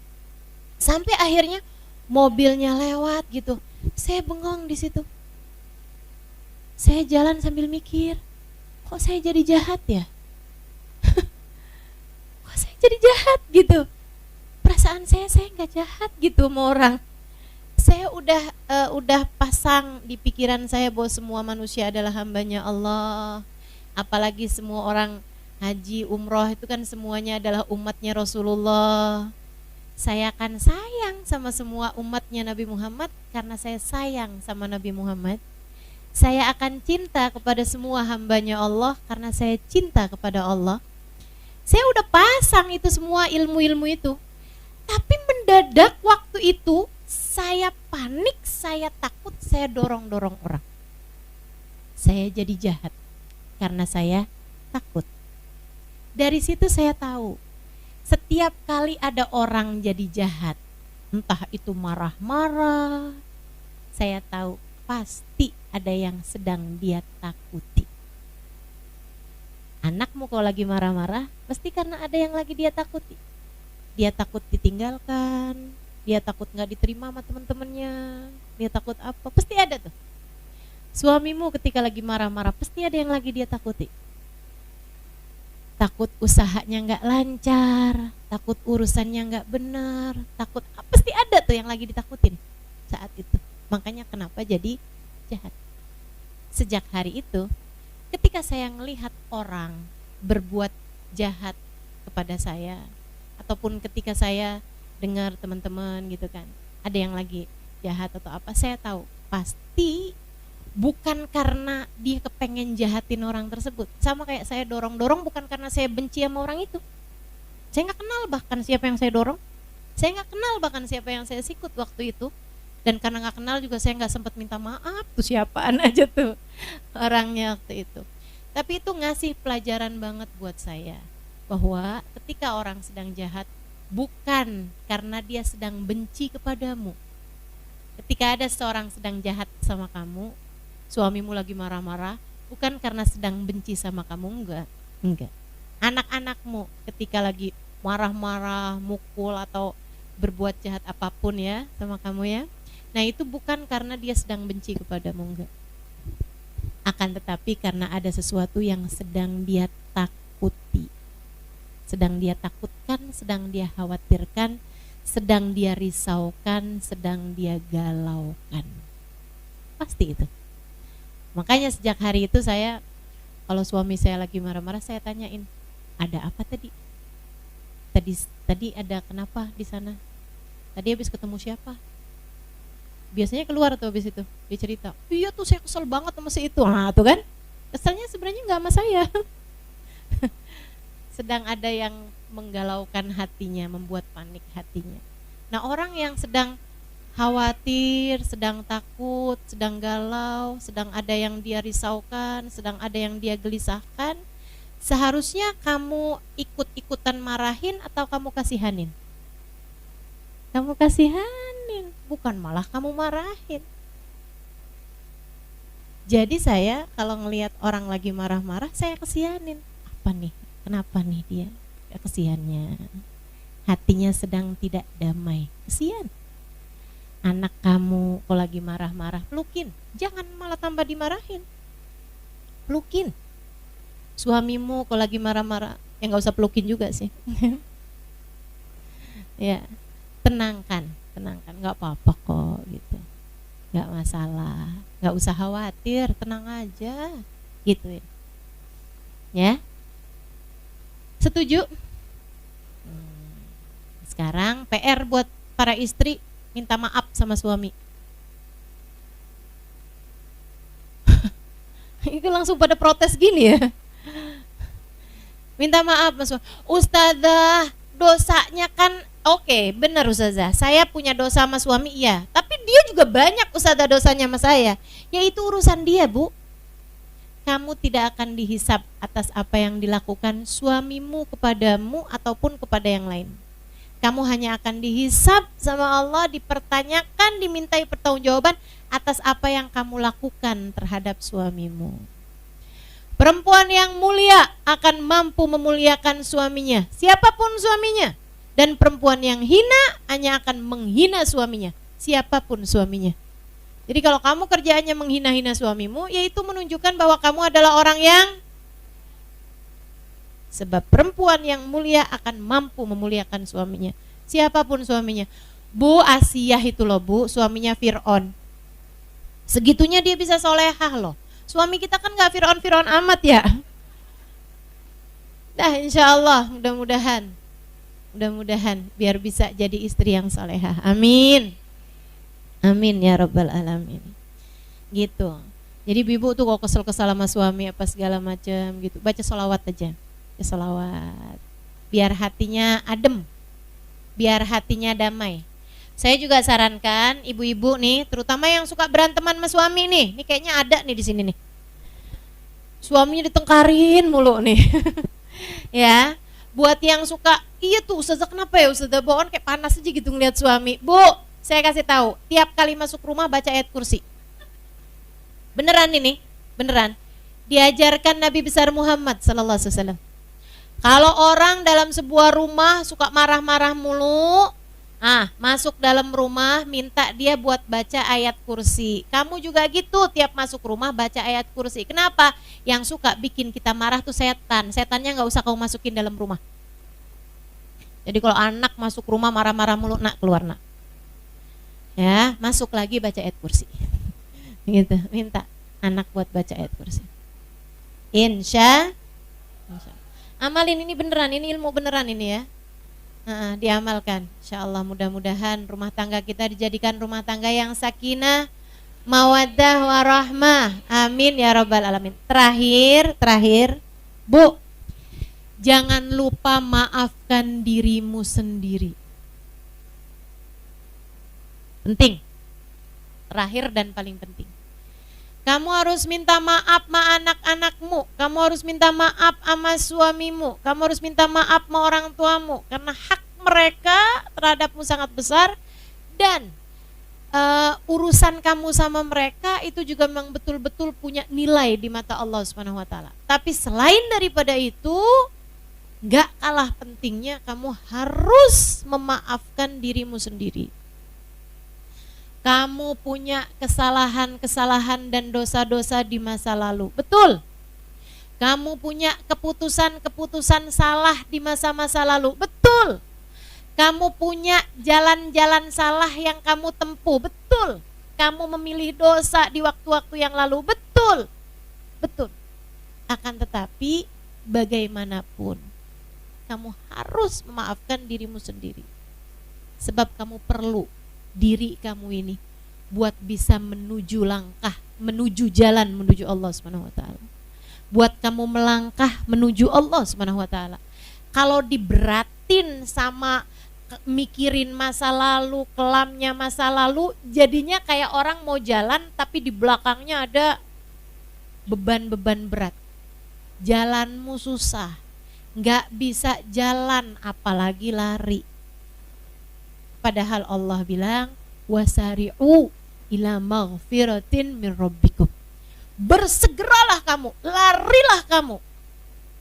Sampai akhirnya mobilnya lewat gitu. Saya bengong di situ. Saya jalan sambil mikir, kok saya jadi jahat ya? Kok saya jadi jahat gitu? perasaan saya nggak jahat gitu sama orang. Saya udah pasang di pikiran saya bahwa semua manusia adalah hambanya Allah. Apalagi semua orang haji, umroh itu kan semuanya adalah umatnya Rasulullah. Saya akan sayang sama semua umatnya Nabi Muhammad karena saya sayang sama Nabi Muhammad. Saya akan cinta kepada semua hambanya Allah karena saya cinta kepada Allah. Saya udah pasang itu semua ilmu-ilmu itu. Tapi mendadak waktu itu saya panik, saya takut, saya dorong-dorong orang. Saya jadi jahat karena saya takut. Dari situ saya tahu, setiap kali ada orang jadi jahat, entah itu marah-marah, saya tahu pasti ada yang sedang dia takuti. Anakmu kalau lagi marah-marah, pasti karena ada yang lagi dia takuti. Dia takut ditinggalkan, dia takut gak diterima sama teman-temannya, dia takut apa, pasti ada tuh. Suamimu ketika lagi marah-marah, pasti ada yang lagi dia takuti. Takut usahanya gak lancar, takut urusannya gak benar, takut pasti ada tuh yang lagi ditakutin saat itu. Makanya kenapa jadi jahat. Sejak hari itu, ketika saya melihat orang berbuat jahat kepada saya, ataupun ketika saya dengar teman-teman gitu kan, ada yang lagi jahat atau apa, saya tahu pasti bukan karena dia kepengen jahatin orang tersebut. Sama kayak saya dorong-dorong bukan karena saya benci sama orang itu. Saya gak kenal bahkan siapa yang saya dorong. Saya gak kenal bahkan siapa yang saya sikut waktu itu. Dan karena gak kenal juga saya gak sempat minta maaf tuh siapaan aja tuh orangnya waktu itu. Tapi itu ngasih pelajaran banget buat saya, bahwa ketika orang sedang jahat bukan karena dia sedang benci kepadamu. Ketika ada seorang sedang jahat sama kamu, suamimu lagi marah-marah, bukan karena sedang benci sama kamu, enggak. Anak-anakmu ketika lagi marah-marah, mukul atau berbuat jahat apapun ya sama kamu ya, nah itu bukan karena dia sedang benci kepadamu, enggak. Akan tetapi karena ada sesuatu yang sedang dia takuti, sedang dia takutkan, sedang dia khawatirkan, sedang dia risaukan, sedang dia galaukan. Pasti itu. Makanya sejak hari itu saya, kalau suami saya lagi marah-marah, saya tanyain, ada apa tadi? Tadi ada kenapa di sana? Tadi habis ketemu siapa? Biasanya keluar tuh habis itu, dia cerita, iya tuh saya kesel banget sama si itu. Nah tuh kan, keselnya sebenarnya nggak sama saya. Sedang ada yang menggalaukan hatinya, membuat panik hatinya. Nah orang yang sedang khawatir, sedang takut, sedang galau, sedang ada yang dia risaukan, sedang ada yang dia gelisahkan, seharusnya kamu ikut-ikutan marahin atau kamu kasihanin? Kamu kasihanin, bukan malah kamu marahin. Jadi saya kalau ngelihat orang lagi marah-marah, saya kasihanin. Apa nih? Kenapa nih dia kesiannya? Hatinya sedang tidak damai, kesian. Anak kamu kalau lagi marah-marah, pelukin, jangan malah tambah dimarahin. Pelukin. Suamimu kalau lagi marah-marah, ya nggak usah pelukin juga sih. Ya, tenangkan, nggak apa-apa kok gitu, nggak masalah, nggak usah khawatir, tenang aja, gituin. Ya, setuju? Sekarang PR buat para istri, minta maaf sama suami. Itu langsung pada protes gini ya. Minta maaf mas Ustazah, dosanya kan oke, benar Ustazah, saya punya dosa sama suami iya, tapi dia juga banyak Ustazah dosanya sama saya. Yaitu urusan dia bu. Kamu tidak akan dihisap atas apa yang dilakukan suamimu kepadamu ataupun kepada yang lain. Kamu hanya akan dihisap sama Allah, dipertanyakan, dimintai pertanggungjawaban atas apa yang kamu lakukan terhadap suamimu. Perempuan yang mulia akan mampu memuliakan suaminya, siapapun suaminya. Dan perempuan yang hina hanya akan menghina suaminya, siapapun suaminya. Jadi kalau kamu kerjaannya menghina-hina suamimu, yaitu menunjukkan bahwa kamu adalah orang yang, sebab perempuan yang mulia akan mampu memuliakan suaminya. siapapun suaminya. Bu Asiyah itu loh Bu, suaminya Fir'aun. Segitunya dia bisa solehah loh. Suami kita kan gak Fir'aun amat ya. Dah insya Allah mudah-mudahan biar bisa jadi istri yang solehah. Amin. Amin ya rabbal alamin. Gitu. Jadi ibu tuh kalau kesel-kesel sama suami apa segala macam gitu, baca sholawat aja. Ya sholawat. Biar hatinya adem. Biar hatinya damai. Saya juga sarankan ibu-ibu nih, terutama yang suka beranteman sama suami nih. Ini kayaknya ada nih di sini nih. Suaminya ditengkarin mulu nih. Ya, buat yang suka, iya tuh Ustazah kenapa ya Ustazah bawaan kayak panas aja gitu ngeliat suami. Bu, saya kasih tahu, tiap kali masuk rumah baca ayat kursi. Beneran ini, beneran. Diajarkan Nabi besar Muhammad sallallahu alaihi wasallam. Kalau orang dalam sebuah rumah suka marah-marah mulu, masuk dalam rumah minta dia buat baca ayat kursi. Kamu juga gitu, tiap masuk rumah baca ayat kursi. Kenapa? Yang suka bikin kita marah tuh setan. Setannya nggak usah kamu masukin dalam rumah. Jadi kalau anak masuk rumah marah-marah mulu, nak keluar nak. Ya, masuk lagi baca ayat kursi. Gitu, minta anak buat baca ayat kursi. Insya amalin ini beneran, ini ilmu beneran ini ya. Diamalkan. Insyaallah mudah-mudahan rumah tangga kita dijadikan rumah tangga yang sakinah, mawaddah warahmah. Amin ya rabbal alamin. Terakhir, Bu, jangan lupa maafkan dirimu sendiri. Penting. Terakhir dan paling penting. Kamu harus minta maaf sama anak-anakmu. Kamu harus minta maaf sama suamimu. Kamu harus minta maaf sama orang tuamu. Karena hak mereka terhadapmu sangat besar. Dan urusan kamu sama mereka itu juga memang betul-betul punya nilai di mata Allah Subhanahu wa taala. Tapi selain daripada itu, gak kalah pentingnya kamu harus memaafkan dirimu sendiri. Kamu punya kesalahan-kesalahan dan dosa-dosa di masa lalu. Betul. Kamu punya keputusan-keputusan salah di masa-masa lalu. Betul. Kamu punya jalan-jalan salah yang kamu tempuh. Betul. Kamu memilih dosa di waktu-waktu yang lalu. Betul. Betul. Akan tetapi bagaimanapun kamu harus memaafkan dirimu sendiri. Sebab kamu perlu diri kamu ini buat bisa menuju jalan menuju Allah Subhanahu wa taala. Buat kamu melangkah menuju Allah Subhanahu wa taala. Kalau diberatin sama mikirin masa lalu, kelamnya masa lalu, jadinya kayak orang mau jalan tapi di belakangnya ada beban-beban berat. Jalanmu susah, nggak bisa jalan apalagi lari. Padahal Allah bilang wasari'u ila maghfiratin min rabbikum. Bersegeralah kamu, larilah kamu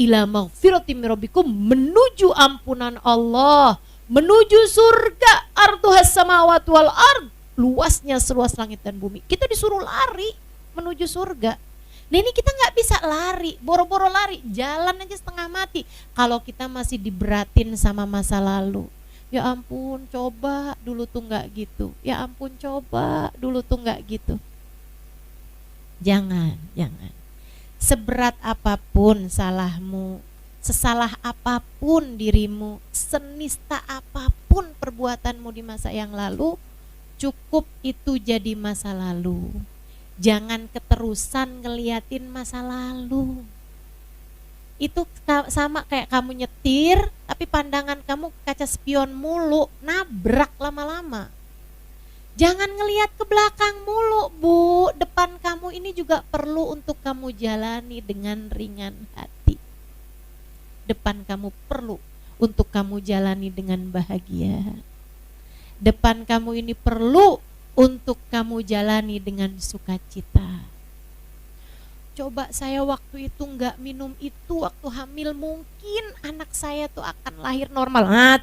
ila maghfiratin min rabbikum, menuju ampunan Allah, menuju surga, arduhas samawati wal ard, luasnya seluas langit dan bumi. Kita disuruh lari menuju surga. Nah ini kita nggak bisa lari, boro-boro lari, jalan aja setengah mati kalau kita masih diberatin sama masa lalu. Ya ampun, coba dulu tuh nggak gitu. Ya ampun, coba dulu tuh nggak gitu. Jangan. Seberat apapun salahmu, sesalah apapun dirimu, senista apapun perbuatanmu di masa yang lalu, cukup itu jadi masa lalu. Jangan keterusan ngeliatin masa lalu. Itu sama kayak kamu nyetir tapi pandangan kamu kaca spion mulu, nabrak lama-lama. Jangan ngelihat ke belakang mulu, Bu. Depan kamu ini juga perlu untuk kamu jalani dengan ringan hati. Depan kamu perlu untuk kamu jalani dengan bahagia. Depan kamu ini perlu untuk kamu jalani dengan sukacita. Coba saya waktu itu nggak minum itu waktu hamil, mungkin anak saya tuh akan lahir normal. Nah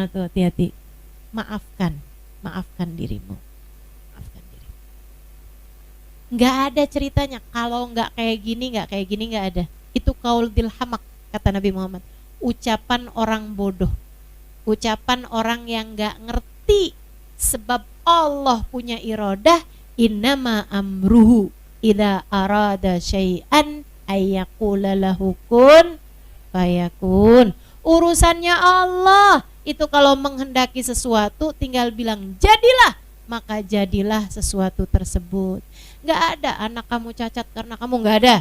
tuh hati-hati. Maafkan dirimu. Nggak ada ceritanya kalau nggak kayak gini nggak ada. Itu qaul dil hamak, kata Nabi Muhammad. Ucapan orang bodoh. ucapan orang yang gak ngerti. Sebab Allah punya iradah, innama amruhu idza arada syai'an ayyaqula lahu kun fayakun. Urusannya Allah itu kalau menghendaki sesuatu tinggal bilang jadilah, maka jadilah sesuatu tersebut. Gak ada anak kamu cacat karena kamu, gak ada.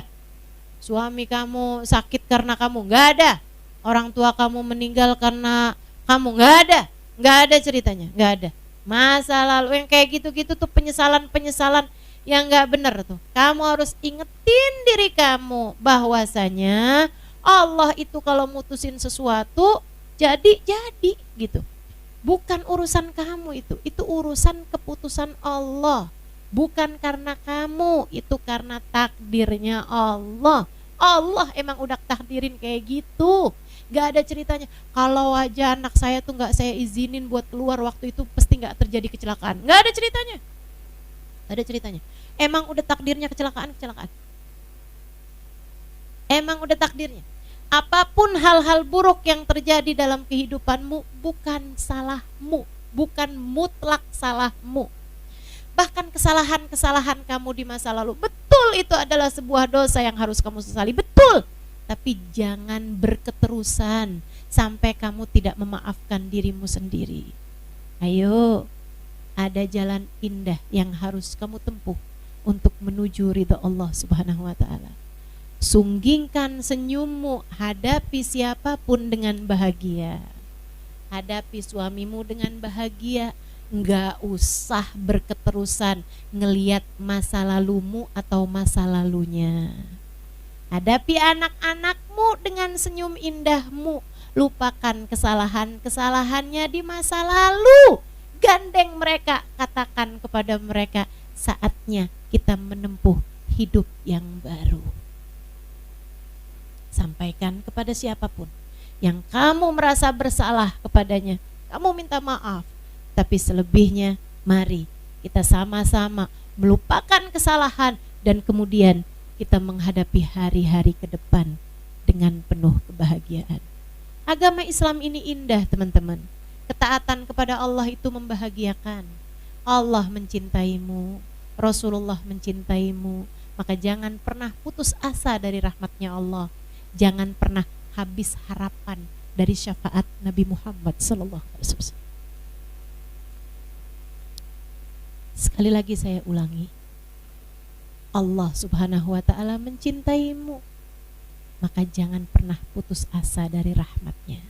Suami kamu sakit karena kamu, gak ada. Orang tua kamu meninggal karena kamu, gak ada. Gak ada ceritanya, gak ada. Masa lalu yang kayak gitu-gitu tuh penyesalan-penyesalan yang gak benar tuh. Kamu harus ingetin diri kamu bahwasanya Allah itu kalau mutusin sesuatu jadi gitu. Bukan urusan kamu itu urusan keputusan Allah. Bukan karena kamu, itu karena takdirnya Allah. Allah emang udah takdirin kayak gitu. Gak ada ceritanya kalau aja anak saya tuh gak saya izinin buat keluar waktu itu pasti gak terjadi kecelakaan. Gak ada ceritanya. Gak ada ceritanya. Emang udah takdirnya kecelakaan. Emang udah takdirnya. Apapun hal-hal buruk yang terjadi dalam kehidupanmu bukan salahmu, bukan mutlak salahmu. Bahkan kesalahan-kesalahan kamu di masa lalu, betul itu adalah sebuah dosa yang harus kamu sesali, betul. Tapi jangan berketerusan sampai kamu tidak memaafkan dirimu sendiri. Ayo, ada jalan indah yang harus kamu tempuh untuk menuju ridha Allah Subhanahu wa ta'ala. Sunggingkan senyummu, hadapi siapapun dengan bahagia. Hadapi suamimu dengan bahagia. Enggak usah berketerusan ngelihat masa lalumu atau masa lalunya. Hadapi anak-anakmu dengan senyum indahmu. Lupakan kesalahan-kesalahannya di masa lalu. Gandeng mereka, katakan kepada mereka, saatnya kita menempuh hidup yang baru. Sampaikan kepada siapapun yang kamu merasa bersalah kepadanya, kamu minta maaf. Tapi selebihnya mari kita sama-sama melupakan kesalahan dan kemudian kita menghadapi hari-hari ke depan dengan penuh kebahagiaan. Agama Islam ini indah teman-teman. Ketaatan kepada Allah itu membahagiakan. Allah mencintaimu, Rasulullah mencintaimu, maka jangan pernah putus asa dari rahmatnya Allah. Jangan pernah habis harapan dari syafaat Nabi Muhammad sallallahu alaihi wasallam. Sekali lagi saya ulangi, Allah Subhanahu wa ta'ala mencintaimu, maka jangan pernah putus asa dari rahmatnya.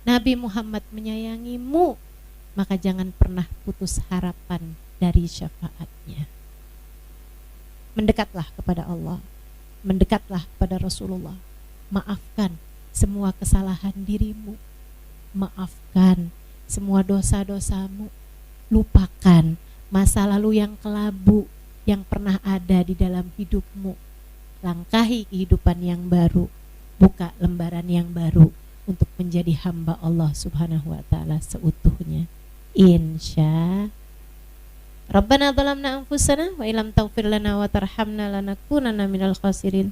Nabi Muhammad menyayangimu, maka jangan pernah putus harapan dari syafaatnya. Mendekatlah kepada Allah, mendekatlah kepada Rasulullah. Maafkan semua kesalahan dirimu, maafkan semua dosa-dosamu. Lupakan masa lalu yang kelabu yang pernah ada di dalam hidupmu. Langkahi kehidupan yang baru, buka lembaran yang baru untuk menjadi hamba Allah Subhanahu wa ta'ala seutuhnya. Insya Rabbana zalamna anfusana wa illam taghfir lana wa tarhamna lanakunanna minal khasirin.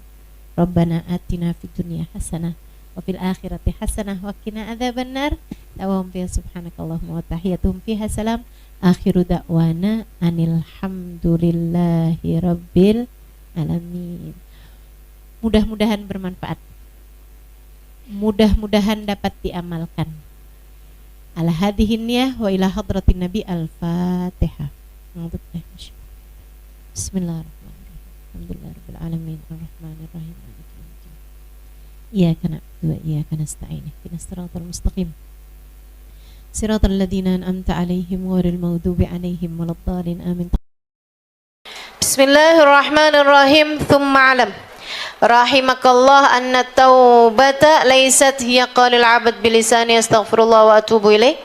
Rabbana atina fid dunya hasanah wa fil akhirati hasanah wa qina adzabannar. Tawam fi subhanakallahumma wa tahiyyatuhum fiha salam. Akhiru da'wana anilhamdulillahi rabbil alamin. Mudah-mudahan bermanfaat. Mudah-mudahan dapat diamalkan. Ala hadhihi niyah wa ila hadratin nabi al-fatihah. Bismillahirrahmanirrahim. Alhamdulillahirabbil alamin arrahmanir rahim. Iyyaka na'budu wa iyyaka nasta'in. Ihdinas siratal mustaqim. Siratal ladzina an'amta 'alaihim ghairil maghdubi 'alaihim waladdallin. Amin. Bismillahirrahmanirrahim. Tsumma 'alam rahimakallah anna taubata laysat hiya qalil 'abd bilisani astaghfirullah wa atubu ilaih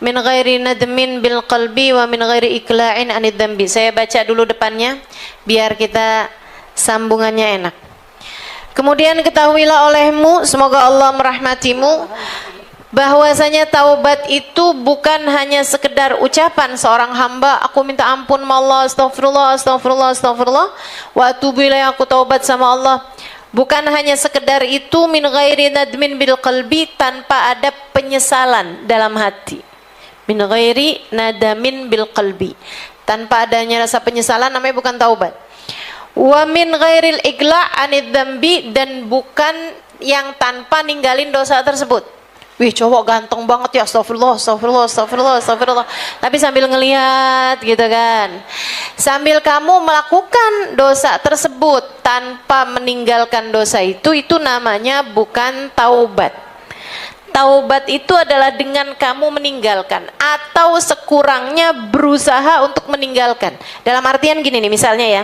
min ghairi nadmin bil qalbi wa min ghairi ikla'in anid dzambi. Saya baca dulu depannya biar kita sambungannya enak. Kemudian ketahuilah olehmu, semoga Allah merahmatimu, bahwasanya taubat itu bukan hanya sekedar ucapan seorang hamba, aku minta ampun sama Allah, astagfirullah, astagfirullah, astagfirullah, wa atubu ilaih, aku taubat sama Allah. Bukan hanya sekedar itu, min ghairi nadmin bil qalbi, tanpa ada penyesalan dalam hati. Min ghairi nadamin bil qalbi, tanpa adanya rasa penyesalan, namanya bukan taubat. Wa min ghairil igla' anid dzambi, dan bukan yang tanpa ninggalin dosa tersebut. Wih, cowok ganteng banget ya, astagfirullah, astagfirullah, astagfirullah, astagfirullah. Tapi sambil ngelihat gitu kan. Sambil kamu melakukan dosa tersebut tanpa meninggalkan dosa itu namanya bukan taubat. Taubat itu adalah dengan kamu meninggalkan atau sekurangnya berusaha untuk meninggalkan. Dalam artian gini nih, misalnya ya.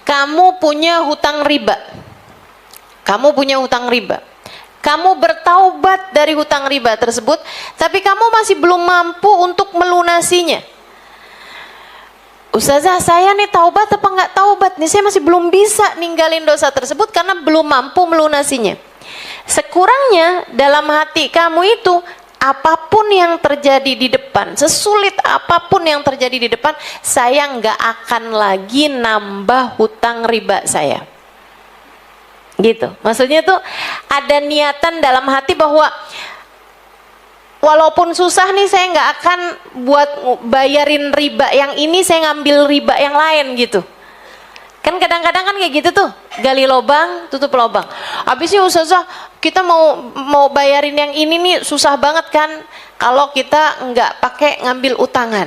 Kamu punya hutang riba. Kamu punya hutang riba. Kamu bertaubat dari hutang riba tersebut, tapi kamu masih belum mampu untuk melunasinya. Ustazah, saya nih taubat apa enggak taubat nih? Saya masih belum bisa ninggalin dosa tersebut karena belum mampu melunasinya. Sekurangnya dalam hati kamu itu, apapun yang terjadi di depan, sesulit apapun yang terjadi di depan, saya enggak akan lagi nambah hutang riba saya. Gitu, maksudnya tuh ada niatan dalam hati bahwa walaupun susah nih, saya nggak akan buat bayarin riba yang ini, saya ngambil riba yang lain gitu. Kan kadang-kadang kan kayak gitu tuh, gali lobang tutup lobang. Habisnya ustazah, kita mau bayarin yang ini nih susah banget kan kalau kita nggak pakai ngambil utangan.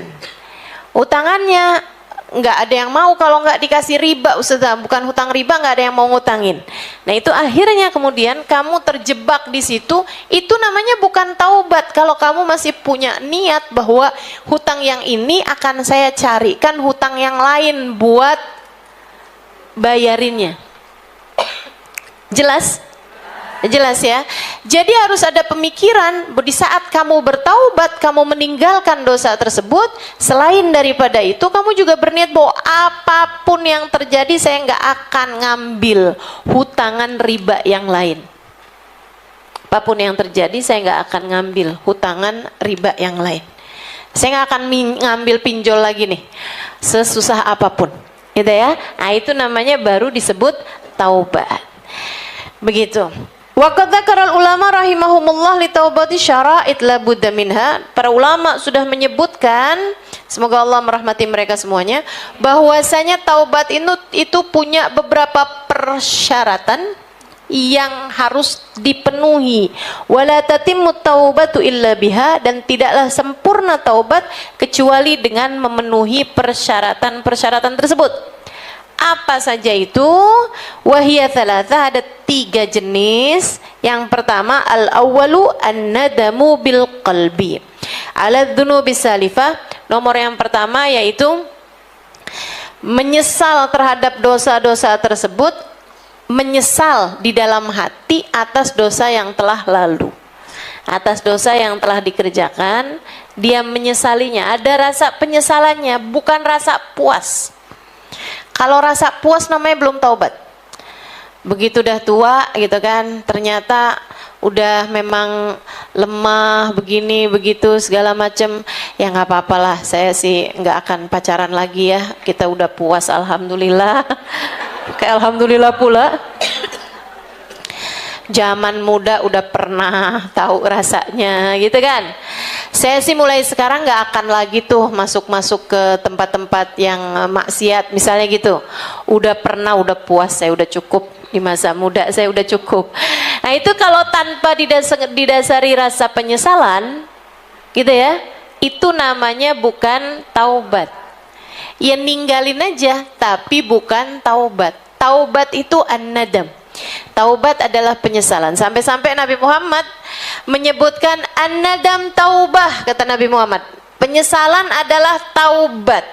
Utangannya nggak ada yang mau kalau nggak dikasih riba, ustazah, bukan hutang riba, nggak ada yang mau ngutangin. Nah itu akhirnya kemudian kamu terjebak di situ. Itu namanya bukan taubat. Kalau kamu masih punya niat bahwa hutang yang ini akan saya carikan hutang yang lain buat bayarinnya. Jelas? Jelas ya. Jadi harus ada pemikiran di saat kamu bertaubat, kamu meninggalkan dosa tersebut. Selain daripada itu, kamu juga berniat bahwa apapun yang terjadi, saya nggak akan ngambil hutangan riba yang lain. Apapun yang terjadi, saya nggak akan ngambil hutangan riba yang lain. Saya nggak akan ngambil pinjol lagi nih, sesusah apapun, gitu ya. Nah itu namanya baru disebut taubat. Begitu. Wa qad dzakara ulama rahimahumullah li taubati syara'it la budda minha. Para ulama sudah menyebutkan, semoga Allah merahmati mereka semuanya, bahwasanya taubat itu punya beberapa persyaratan yang harus dipenuhi. Wala tatimmu taubatu illa biha, dan tidaklah sempurna taubat kecuali dengan memenuhi persyaratan-persyaratan tersebut. Apa saja itu? Wahiyya thalatha, ada 3 jenis. Yang pertama, al-awwalu an-nadamu bil qalbi ala dzunubi salifah. Nomor yang pertama yaitu menyesal terhadap dosa-dosa tersebut, menyesal di dalam hati atas dosa yang telah lalu, atas dosa yang telah dikerjakan, dia menyesalinya. Ada rasa penyesalannya, bukan rasa puas. Kalau rasa puas namanya belum taubat. Begitu udah tua gitu kan, ternyata udah memang lemah begini begitu segala macam, ya nggak apa-apalah, saya sih nggak akan pacaran lagi ya, kita udah puas alhamdulillah. Kayak alhamdulillah pula. Zaman muda udah pernah tahu rasanya gitu kan. Saya sih mulai sekarang nggak akan lagi tuh masuk-masuk ke tempat-tempat yang maksiat misalnya gitu. Udah pernah, udah puas, saya udah cukup di masa muda, saya udah cukup. Nah itu kalau tanpa didasari rasa penyesalan gitu ya, itu namanya bukan taubat. Ya ninggalin aja, tapi bukan taubat. Taubat itu an-nadam. Taubat adalah penyesalan. Sampai-sampai Nabi Muhammad menyebutkan an-nadam taubah, kata Nabi Muhammad. Penyesalan adalah taubat.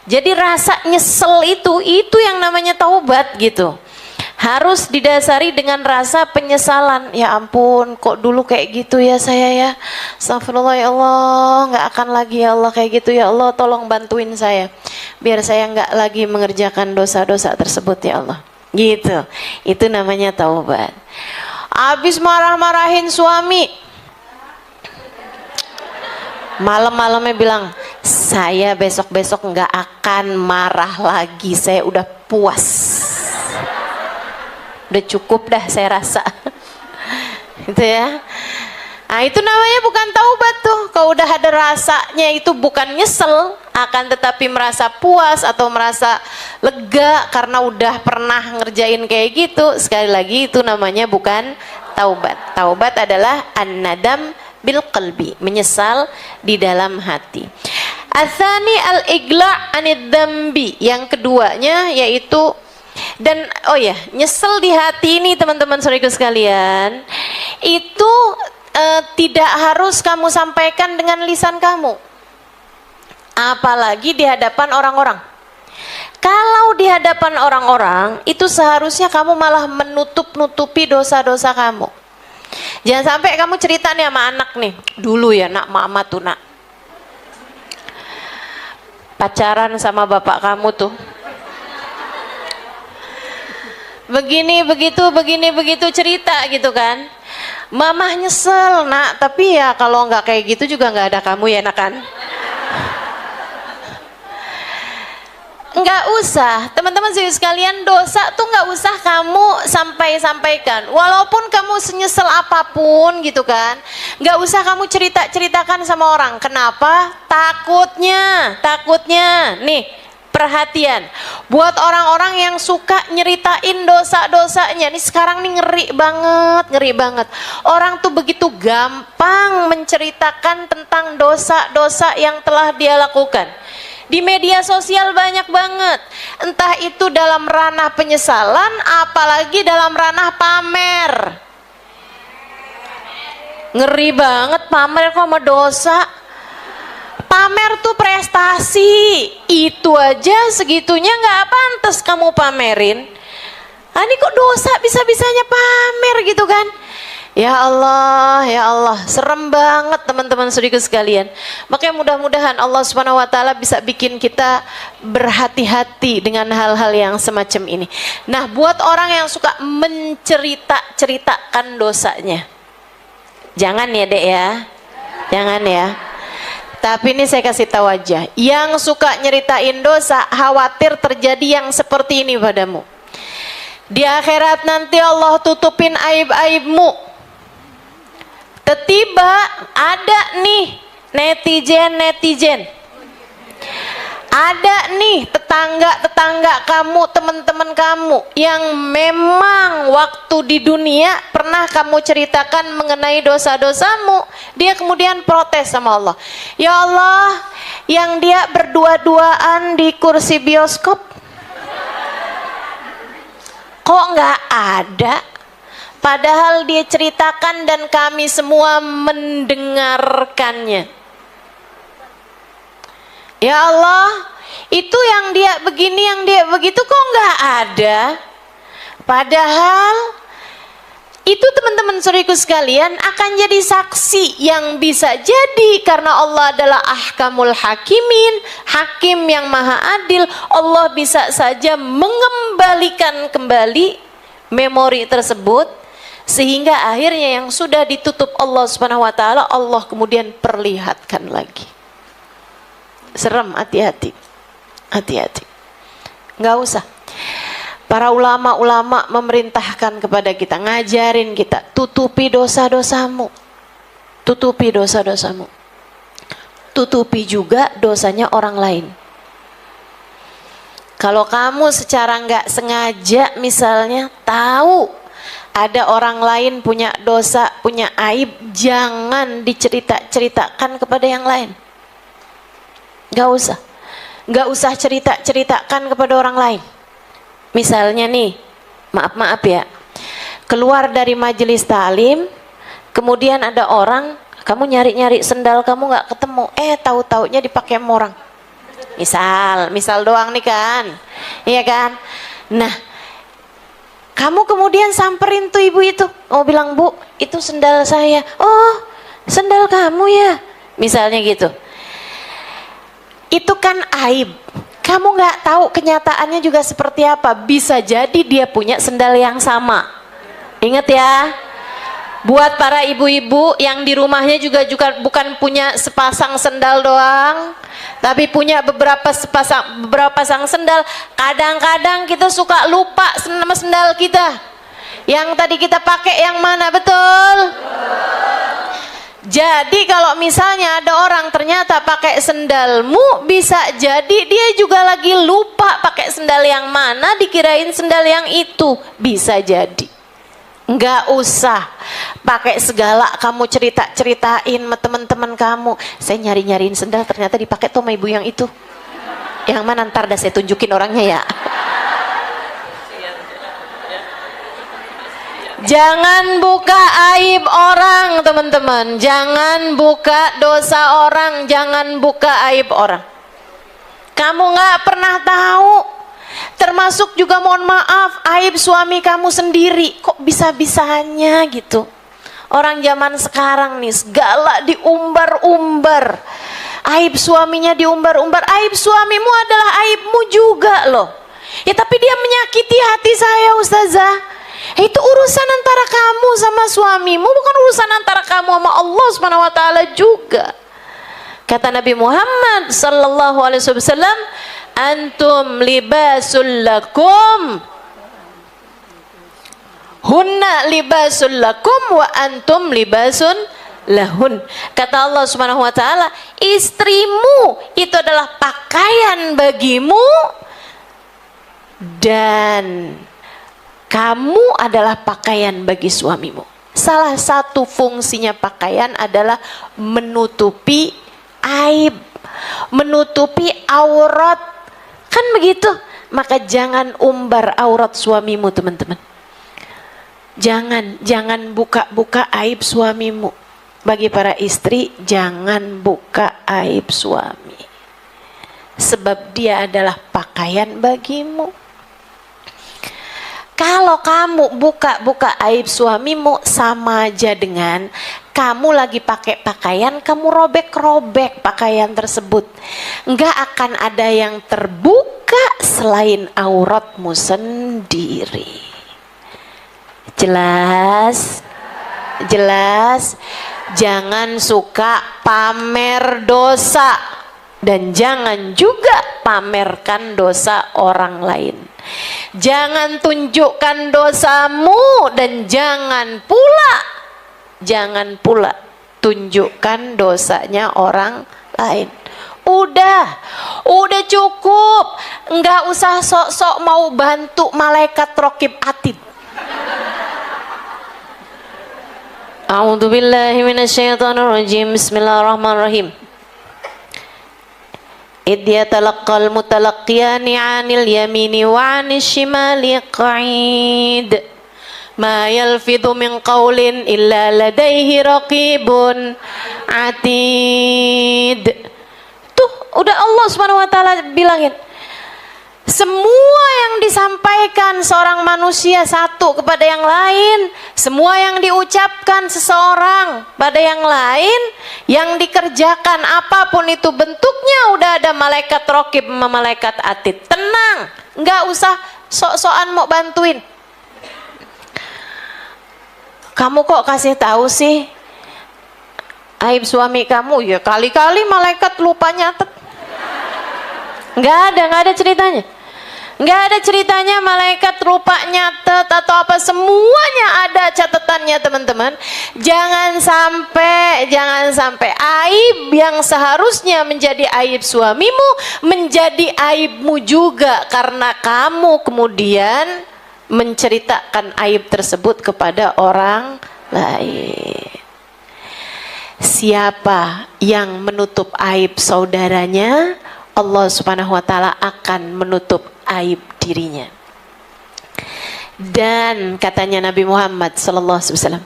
Jadi rasa nyesel itu yang namanya taubat gitu. Harus didasari dengan rasa penyesalan. Ya ampun, kok dulu kayak gitu ya saya ya. Astagfirullah ya Allah, nggak akan lagi ya Allah kayak gitu ya Allah. Tolong bantuin saya, biar saya nggak lagi mengerjakan dosa-dosa tersebut ya Allah. Gitu, itu namanya taubat. Abis marah-marahin suami, malam-malamnya bilang, saya besok-besok nggak akan marah lagi, saya udah puas. Udah cukup dah saya rasa. Gitu ya. Nah itu namanya bukan taubat tuh. Kalau udah ada rasanya itu bukan nyesel, akan tetapi merasa puas atau merasa lega karena udah pernah ngerjain kayak gitu. Sekali lagi itu namanya bukan taubat. Taubat adalah an-nadam bil qalbi, menyesal di dalam hati. Atsani al-igla' anid dambi, yang keduanya yaitu dan oh ya, nyesel di hati ini teman-teman saudaraku sekalian, itu tidak harus kamu sampaikan dengan lisan kamu, apalagi di hadapan orang-orang. Kalau di hadapan orang-orang itu seharusnya kamu malah menutup-nutupi dosa-dosa kamu. Jangan sampai kamu cerita nih sama anak nih, dulu ya nak, mama tuh nak pacaran sama bapak kamu tuh begini begitu cerita gitu kan. Mama nyesel nak, tapi ya kalau nggak kayak gitu juga nggak ada kamu ya nak kan. Nggak usah, teman-teman sekalian, dosa tuh nggak usah kamu sampaikan. Walaupun kamu senyesel apapun gitu kan, nggak usah kamu ceritakan sama orang. Kenapa? Takutnya nih, perhatian buat orang-orang yang suka nyeritain dosa-dosanya nih, sekarang nih ngeri banget. Orang tuh begitu gampang menceritakan tentang dosa-dosa yang telah dia lakukan. Di media sosial banyak banget, entah itu dalam ranah penyesalan, apalagi dalam ranah pamer. Ngeri banget pamer kok sama dosa. Pamer tuh prestasi, itu aja segitunya nggak pantas kamu pamerin. Ini kok dosa bisa-bisanya pamer gitu kan? Ya Allah, serem banget teman-teman saudaraku sekalian. Makanya mudah-mudahan Allah Subhanahu wa taala bisa bikin kita berhati-hati dengan hal-hal yang semacam ini. Nah, buat orang yang suka menceritakan dosanya, jangan ya Dek ya. Jangan ya. Tapi ini saya kasih tahu aja, yang suka nyeritain dosa khawatir terjadi yang seperti ini padamu. Di akhirat nanti Allah tutupin aib-aibmu. Tiba ada nih netizen, ada nih tetangga kamu, teman-teman kamu yang memang waktu di dunia pernah kamu ceritakan mengenai dosa-dosamu, dia kemudian protes sama Allah. Ya Allah, yang dia berdua-duaan di kursi bioskop kok nggak ada? Padahal dia ceritakan dan kami semua mendengarkannya. Ya Allah, itu yang dia begini, yang dia begitu kok nggak ada? Padahal itu teman-teman saudaraku sekalian akan jadi saksi yang bisa jadi karena Allah adalah ahkamul hakimin, hakim yang maha adil. Allah bisa saja mengembalikan kembali memori tersebut sehingga akhirnya yang sudah ditutup Allah Subhanahu wa taala Allah kemudian perlihatkan lagi. Serem, hati-hati. Nggak usah. Para ulama-ulama memerintahkan kepada kita, ngajarin kita, tutupi dosa-dosamu. Tutupi juga dosanya orang lain. Kalau kamu secara nggak sengaja misalnya tahu ada orang lain punya dosa, punya aib, jangan diceritakan kepada yang lain. Nggak usah ceritakan kepada orang lain. Misalnya nih, maaf ya, keluar dari majelis ta'lim, kemudian ada orang, kamu nyari sendal kamu nggak ketemu, tahu-taunya dipakai sama orang. Misal doang nih kan, iya kan? Nah, kamu kemudian samperin tuh ibu itu, bilang, Bu, itu sendal saya. Oh, sendal kamu ya, misalnya gitu. Itu kan aib. Kamu nggak tahu kenyataannya juga seperti apa. Bisa jadi dia punya sendal yang sama. Ingat ya, buat para ibu-ibu yang di rumahnya juga bukan punya sepasang sendal doang, tapi punya beberapa pasang sendal. Kadang-kadang kita suka lupa sama sendal kita. Yang tadi kita pakai yang mana, betul? Jadi kalau misalnya ada orang ternyata pakai sendalmu, bisa jadi dia juga lagi lupa pakai sendal yang mana, dikirain sendal yang itu. Bisa jadi. Nggak usah pakai segala kamu cerita-ceritain sama teman-teman kamu. Saya nyari-nyariin sendal ternyata dipakai tuh sama ibu yang itu. Yang mana ntar dah saya tunjukin orangnya ya. Jangan buka aib orang, teman-teman. Jangan buka dosa orang, jangan buka aib orang. Kamu nggak pernah tahu. Termasuk juga mohon maaf, aib suami kamu sendiri. Kok bisa-bisanya gitu. Orang zaman sekarang nih segala diumbar-umbar. Aib suaminya diumbar-umbar. Aib suamimu adalah aibmu juga loh. Ya tapi dia menyakiti hati saya, Ustazah. Itu urusan antara kamu sama suamimu, bukan urusan antara kamu sama Allah Subhanahu wa taala juga. Kata Nabi Muhammad sallallahu alaihi wasallam, antum libasul lakum, hunna libasul lakum wa antum libasun lahun. Kata Allah Subhanahu wa taala, istrimu itu adalah pakaian bagimu dan kamu adalah pakaian bagi suamimu. Salah satu fungsinya pakaian adalah menutupi aib, menutupi aurat. Kan begitu? Maka jangan umbar aurat suamimu, teman-teman. Jangan buka-buka aib suamimu. Bagi para istri, jangan buka aib suami. Sebab dia adalah pakaian bagimu. Kalau kamu buka-buka aib suamimu, sama aja dengan kamu lagi pakai pakaian, kamu robek-robek pakaian tersebut. Enggak akan ada yang terbuka selain auratmu sendiri. Jelas? Jelas? Jangan suka pamer dosa dan jangan juga pamerkan dosa orang lain. Jangan tunjukkan dosamu dan jangan pula tunjukkan dosanya orang lain. Udah cukup. Enggak usah sok-sok mau bantu malaikat raqib atid. A'udzubillahi minasyaitonirrajim. Bismillahirrahmanirrahim. إذ يتلقى المتلقيان عن اليمين وعن الشمال قعيد ما يلفظ من قول إلا لديه رقيب عتيد. Tuh udah Allah Subhanahu wa taala bilangin, semua yang disampaikan seorang manusia satu kepada yang lain, semua yang diucapkan seseorang pada yang lain, yang dikerjakan apapun itu bentuknya, udah ada malaikat raqib sama malaikat atid. Tenang, nggak usah sok-sokan mau bantuin. Kamu kok kasih tahu sih aib suami kamu? Ya kali-kali malaikat lupa nyatet. Nggak ada ceritanya. Nggak ada ceritanya malaikat lupa nyatet atau apa, semuanya ada catatannya, teman-teman. Jangan sampai aib yang seharusnya menjadi aib suamimu menjadi aibmu juga karena kamu kemudian menceritakan aib tersebut kepada orang lain. Siapa yang menutup aib saudaranya, Allah Subhanahu wa taala akan menutup aib dirinya. Dan katanya Nabi Muhammad sallallahu alaihi wasallam,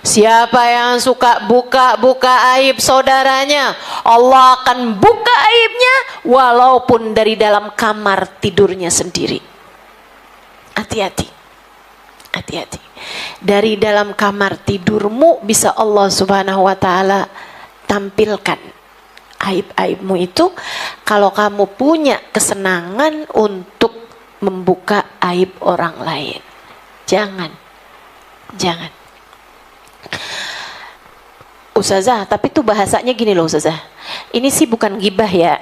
siapa yang suka buka-buka aib saudaranya, Allah akan buka aibnya walaupun dari dalam kamar tidurnya sendiri. Hati-hati. Hati-hati. Dari dalam kamar tidurmu bisa Allah Subhanahu wa taala tampilkan aib-aibmu itu kalau kamu punya kesenangan untuk membuka aib orang lain. Jangan. Ustazah, tapi tuh bahasanya gini loh Ustazah. Ini sih bukan ghibah ya.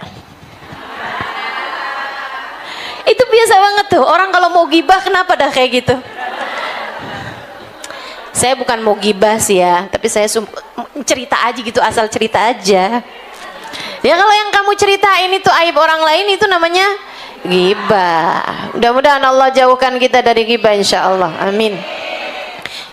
Itu biasa banget tuh. Orang kalau mau ghibah kenapa dah kayak gitu? Saya bukan mau gibah sih ya, tapi saya cerita aja gitu, asal cerita aja. Ya kalau yang kamu ceritain itu aib orang lain itu namanya gibah. Mudah-mudahan Allah jauhkan kita dari gibah insyaallah. Amin.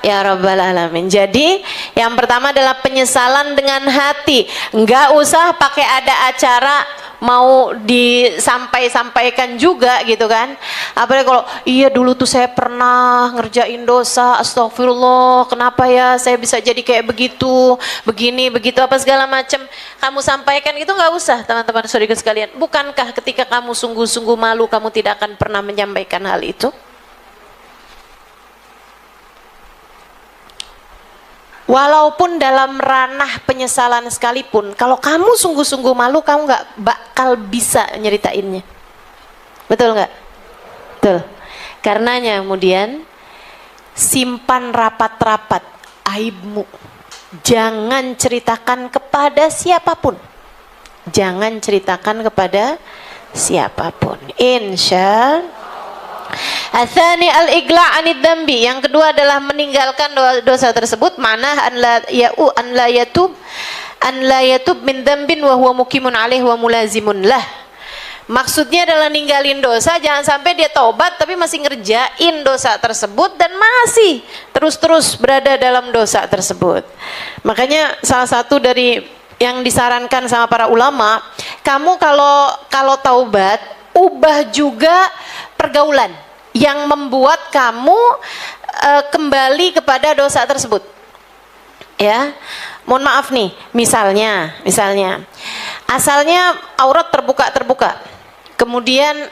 Ya Rabbal Alamin. Jadi yang pertama adalah penyesalan dengan hati. Enggak usah pakai ada acara mau disampaikan juga gitu kan. Apalagi kalau iya dulu tuh saya pernah ngerjain dosa, astagfirullah, kenapa ya saya bisa jadi kayak begitu, begini, begitu, apa segala macam. Kamu sampaikan itu nggak usah, teman-teman saudara sekalian. Bukankah ketika kamu sungguh-sungguh malu, kamu tidak akan pernah menyampaikan hal itu? Walaupun dalam ranah penyesalan sekalipun, kalau kamu sungguh-sungguh malu, kamu nggak bakal bisa nyeritainnya. Betul nggak? Betul. Karenanya kemudian simpan rapat-rapat aibmu. Jangan ceritakan kepada siapapun. Jangan ceritakan kepada siapapun. Insya Atsani al-igla' anid dambi. Yang kedua adalah meninggalkan dosa tersebut. Mana an la yatub min dambin wa huwa mukimun alaih wa mulazimun lah. Maksudnya adalah ninggalin dosa, jangan sampai dia taubat tapi masih ngerjain dosa tersebut dan masih terus-terus berada dalam dosa tersebut. Makanya salah satu dari yang disarankan sama para ulama, kamu kalau taubat, ubah juga pergaulan yang membuat kamu kembali kepada dosa tersebut. Ya, mohon maaf nih, misalnya, asalnya aurat terbuka, kemudian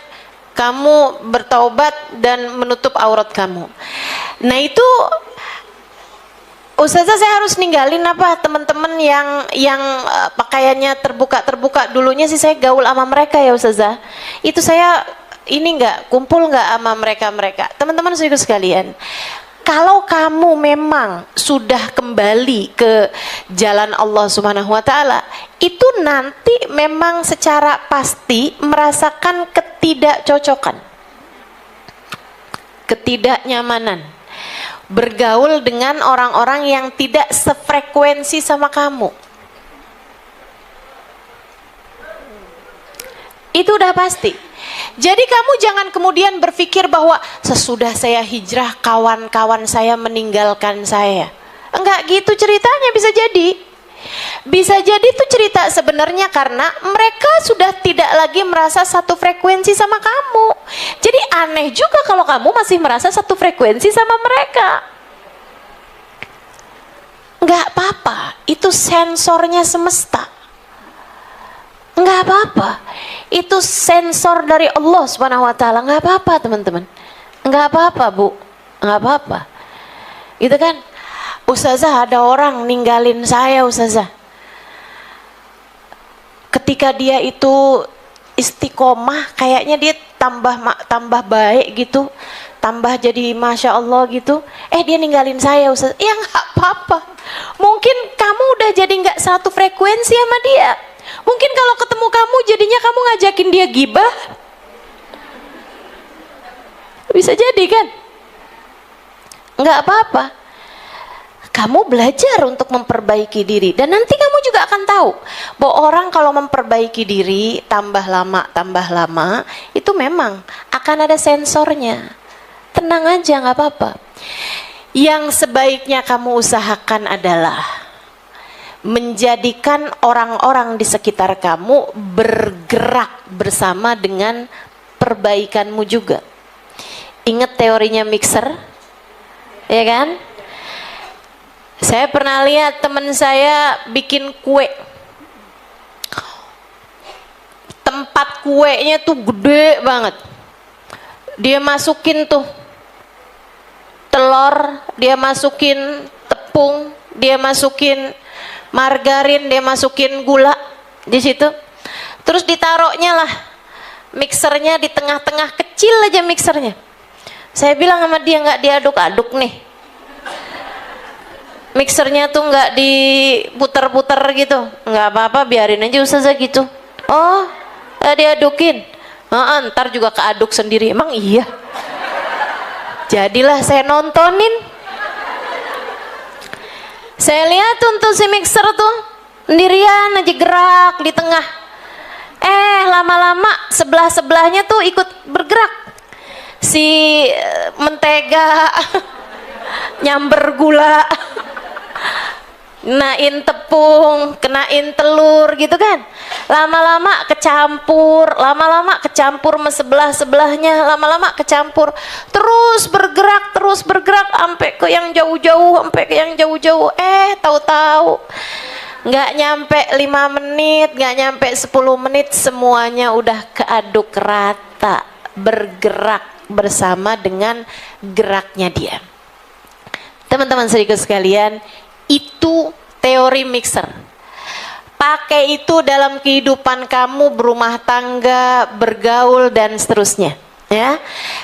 kamu bertaubat dan menutup aurat kamu. Nah itu, Ustazah saya harus ninggalin apa teman-teman yang pakaiannya terbuka, dulunya sih saya gaul sama mereka ya Ustazah. Itu saya ini enggak kumpul enggak sama mereka. Teman-teman saudara sekalian, kalau kamu memang sudah kembali ke jalan Allah Subhanahu wa taala, itu nanti memang secara pasti merasakan ketidakcocokan, ketidaknyamanan bergaul dengan orang-orang yang tidak sefrekuensi sama kamu. Itu udah pasti. Jadi kamu jangan kemudian berpikir bahwa sesudah saya hijrah kawan-kawan saya meninggalkan saya. Enggak gitu ceritanya, bisa jadi. Bisa jadi itu cerita sebenarnya karena mereka sudah tidak lagi merasa satu frekuensi sama kamu. Jadi aneh juga kalau kamu masih merasa satu frekuensi sama mereka. Enggak apa-apa, itu sensornya semesta. Enggak apa-apa, itu sensor dari Allah Subhanahu wa taala. Enggak apa-apa teman-teman, enggak apa-apa Bu, enggak apa-apa. Gitu kan, Ustazah ada orang ninggalin saya Ustazah. Ketika dia itu istiqomah, kayaknya dia tambah baik gitu, tambah jadi masya Allah gitu. Dia ninggalin saya Ustazah. Ya enggak apa-apa, mungkin kamu udah jadi enggak satu frekuensi sama dia. Mungkin kalau ketemu kamu jadinya kamu ngajakin dia gibah. Bisa jadi kan? Enggak apa-apa. Kamu belajar untuk memperbaiki diri. Dan nanti kamu juga akan tahu bahwa orang kalau memperbaiki diri tambah lama itu memang akan ada sensornya. Tenang aja, enggak apa-apa. Yang sebaiknya kamu usahakan adalah menjadikan orang-orang di sekitar kamu bergerak bersama dengan perbaikanmu juga. Ingat teorinya mixer, ya kan? Saya pernah lihat teman saya bikin kue. Tempat kuenya tuh gede banget. Dia masukin tuh telur, dia masukin tepung, dia masukin margarin, dia masukin gula di situ. Terus ditaruhnya lah mixernya di tengah-tengah, kecil aja mixernya. Saya bilang sama dia, nggak diaduk-aduk nih. Mixernya tuh nggak diputer-puter gitu. Nggak apa-apa, biarin aja Ustazah gitu. Oh, nggak diadukin. Ntar juga keaduk sendiri. Emang iya? Jadilah saya nontonin. Saya lihat untuk si mixer tuh sendirian aja gerak di tengah. Lama-lama sebelah-sebelahnya tuh ikut bergerak. Si mentega nyamber gula, kenain tepung, kenain telur gitu kan. Lama-lama kecampur sama sebelah-sebelahnya, lama-lama kecampur. Terus bergerak sampai ke yang jauh-jauh, tahu-tahu nggak nyampe 5 menit, nggak nyampe 10 menit semuanya udah keaduk rata, bergerak bersama dengan geraknya dia. Teman-teman saudaraku sekalian, itu teori mixer. Pakai itu dalam kehidupan kamu berumah tangga, bergaul dan seterusnya. Ya,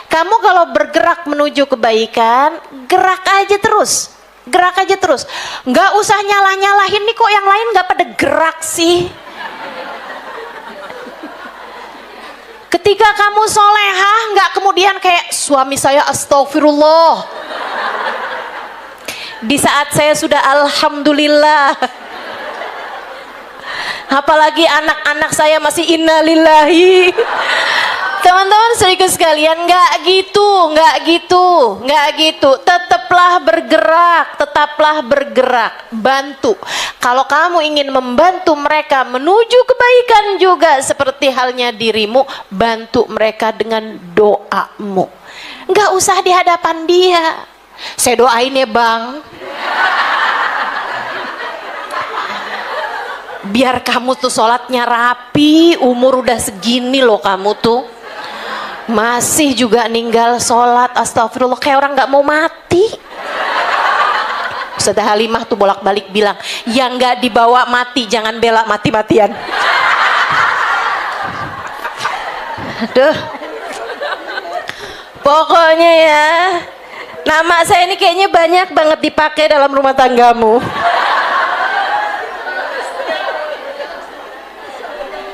kamu kalau bergerak menuju kebaikan, gerak aja terus. Nggak usah nyalah-nyalahin nih, kok yang lain nggak pada gerak sih. Ketika kamu solehah, nggak kemudian kayak suami saya astagfirullah. Di saat saya sudah alhamdulillah. Apalagi anak-anak saya masih innalillahi. Teman-teman saudaraku sekalian, nggak gitu. Tetaplah bergerak, bantu. Kalau kamu ingin membantu mereka menuju kebaikan juga seperti halnya dirimu, bantu mereka dengan doamu. Nggak usah di hadapan dia. Saya doain ya bang, biar kamu tuh sholatnya rapi, umur udah segini loh kamu tuh masih juga ninggal sholat, astagfirullah, kayak orang nggak mau mati. Ustazah Halimah tuh bolak-balik bilang, yang nggak dibawa mati jangan bela mati-matian. Aduh, pokoknya ya, nama saya ini kayaknya banyak banget dipakai dalam rumah tanggamu.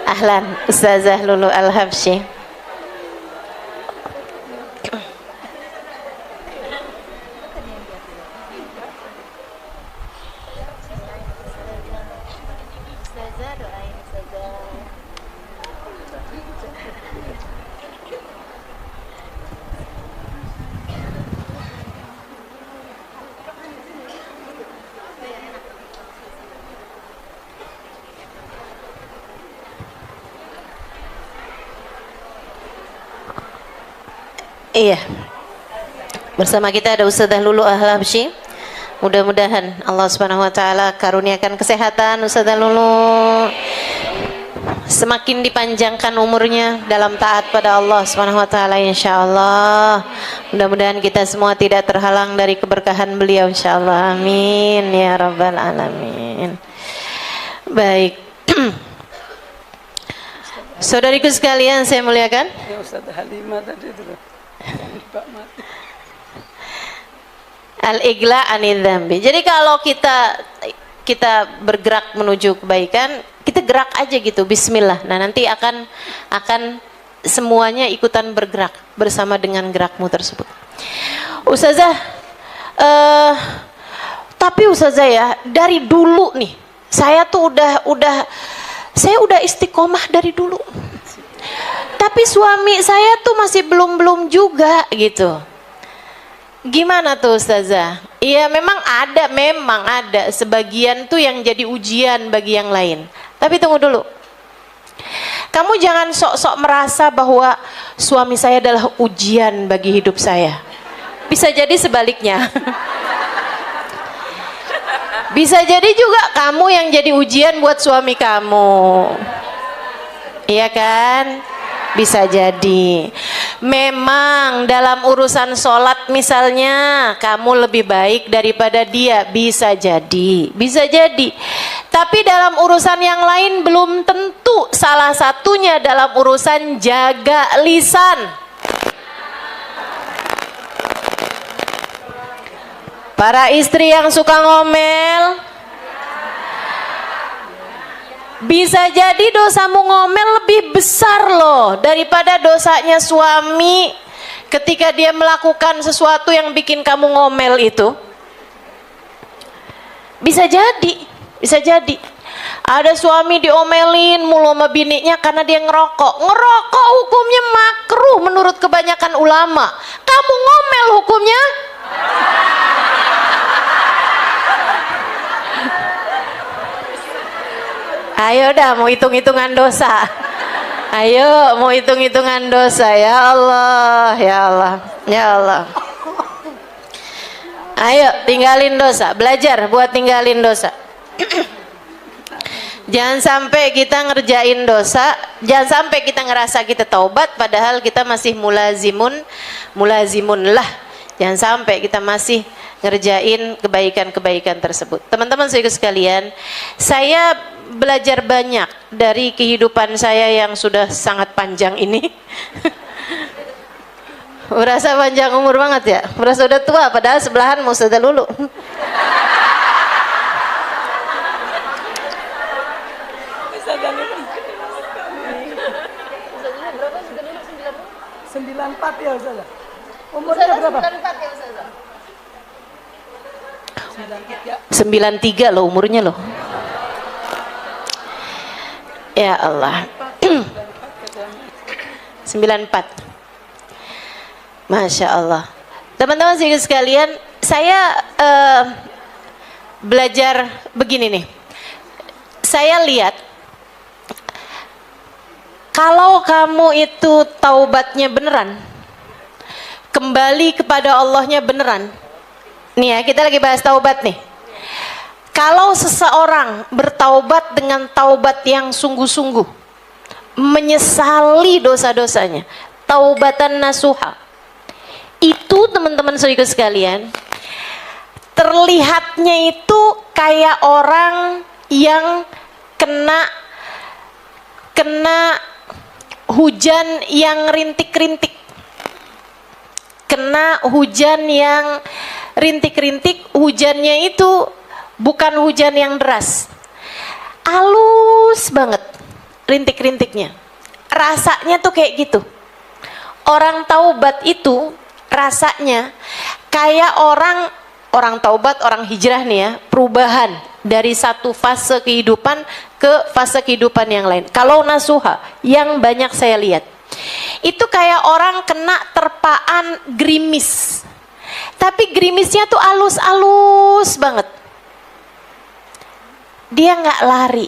Ahlan, Ustazah Lulu Al-Habsyi. Iya, bersama kita ada Ustazah Lulu Al-Habsyi. Mudah-mudahan Allah Subhanahu wa taala karuniakan kesehatan Ustazah Lulu, semakin dipanjangkan umurnya dalam taat pada Allah Subhanahu wa taala insyaallah. Mudah-mudahan kita semua tidak terhalang dari keberkahan beliau insyaallah. Amin ya rabbal alamin. Baik. Saudariku sekalian saya muliakan. Ya Ustazah Halimah tadi itu. Al-igla anil dzambi. Jadi kalau kita bergerak menuju kebaikan, kita gerak aja gitu, bismillah. Nah, nanti akan semuanya ikutan bergerak bersama dengan gerakmu tersebut. Ustazah, tapi Ustazah ya, dari dulu nih, saya tuh udah istiqomah dari dulu. Tapi suami saya tuh masih belum juga gitu. Gimana tuh Ustazah? Iya memang ada sebagian tuh yang jadi ujian bagi yang lain. Tapi tunggu dulu. Kamu jangan sok-sok merasa bahwa suami saya adalah ujian bagi hidup saya. Bisa jadi sebaliknya. Bisa jadi juga kamu yang jadi ujian buat suami kamu. Iya kan? Bisa jadi. Memang dalam urusan sholat misalnya kamu lebih baik daripada dia, bisa jadi. Tapi dalam urusan yang lain belum tentu. Salah satunya dalam urusan jaga lisan. Para istri yang suka ngomel, bisa jadi dosamu ngomel lebih besar loh daripada dosanya suami ketika dia melakukan sesuatu yang bikin kamu ngomel itu. Bisa jadi, bisa jadi. Ada suami diomelin mulu sama bininya karena dia ngerokok. Ngerokok hukumnya makruh menurut kebanyakan ulama. Kamu ngomel hukumnya? Ayo dah, mau hitung-hitungan dosa. Ayo mau hitung-hitungan dosa. Ya Allah, ya Allah, ya Allah. Ayo tinggalin dosa, belajar buat tinggalin dosa. Jangan sampai kita ngerjain dosa, jangan sampai kita ngerasa kita taubat padahal kita masih mulazimun lah. Jangan sampai kita masih ngerjain kebaikan-kebaikan tersebut. Teman-teman sekalian, saya belajar banyak dari kehidupan saya yang sudah sangat panjang ini. Merasa panjang umur banget ya, merasa udah tua padahal sebelahan mau sudah lulu. Berapa 94 ya Ustaz. Umurnya berapa? 94 ya Ustaz. 93 loh umurnya loh. Ya Allah. 94. Masya Allah. Teman-teman sekalian, saya belajar begini nih. Saya lihat kalau kamu itu taubatnya beneran, kembali kepada Allahnya beneran. Nih ya, kita lagi bahas taubat nih. Kalau seseorang bertaubat dengan taubat yang sungguh-sungguh, menyesali dosa-dosanya, taubatan nasuha, itu teman-teman saudara sekalian, terlihatnya itu kayak orang yang kena hujan yang rintik-rintik. Kena hujan yang rintik-rintik, hujannya itu bukan hujan yang deras. Halus banget rintik-rintiknya. Rasanya tuh kayak gitu. Orang taubat itu rasanya kayak orang taubat, orang hijrah nih ya, perubahan dari satu fase kehidupan ke fase kehidupan yang lain. Kalau nasuha yang banyak saya lihat itu kayak orang kena terpaan gerimis, tapi gerimisnya tuh alus-alus banget. Dia nggak lari,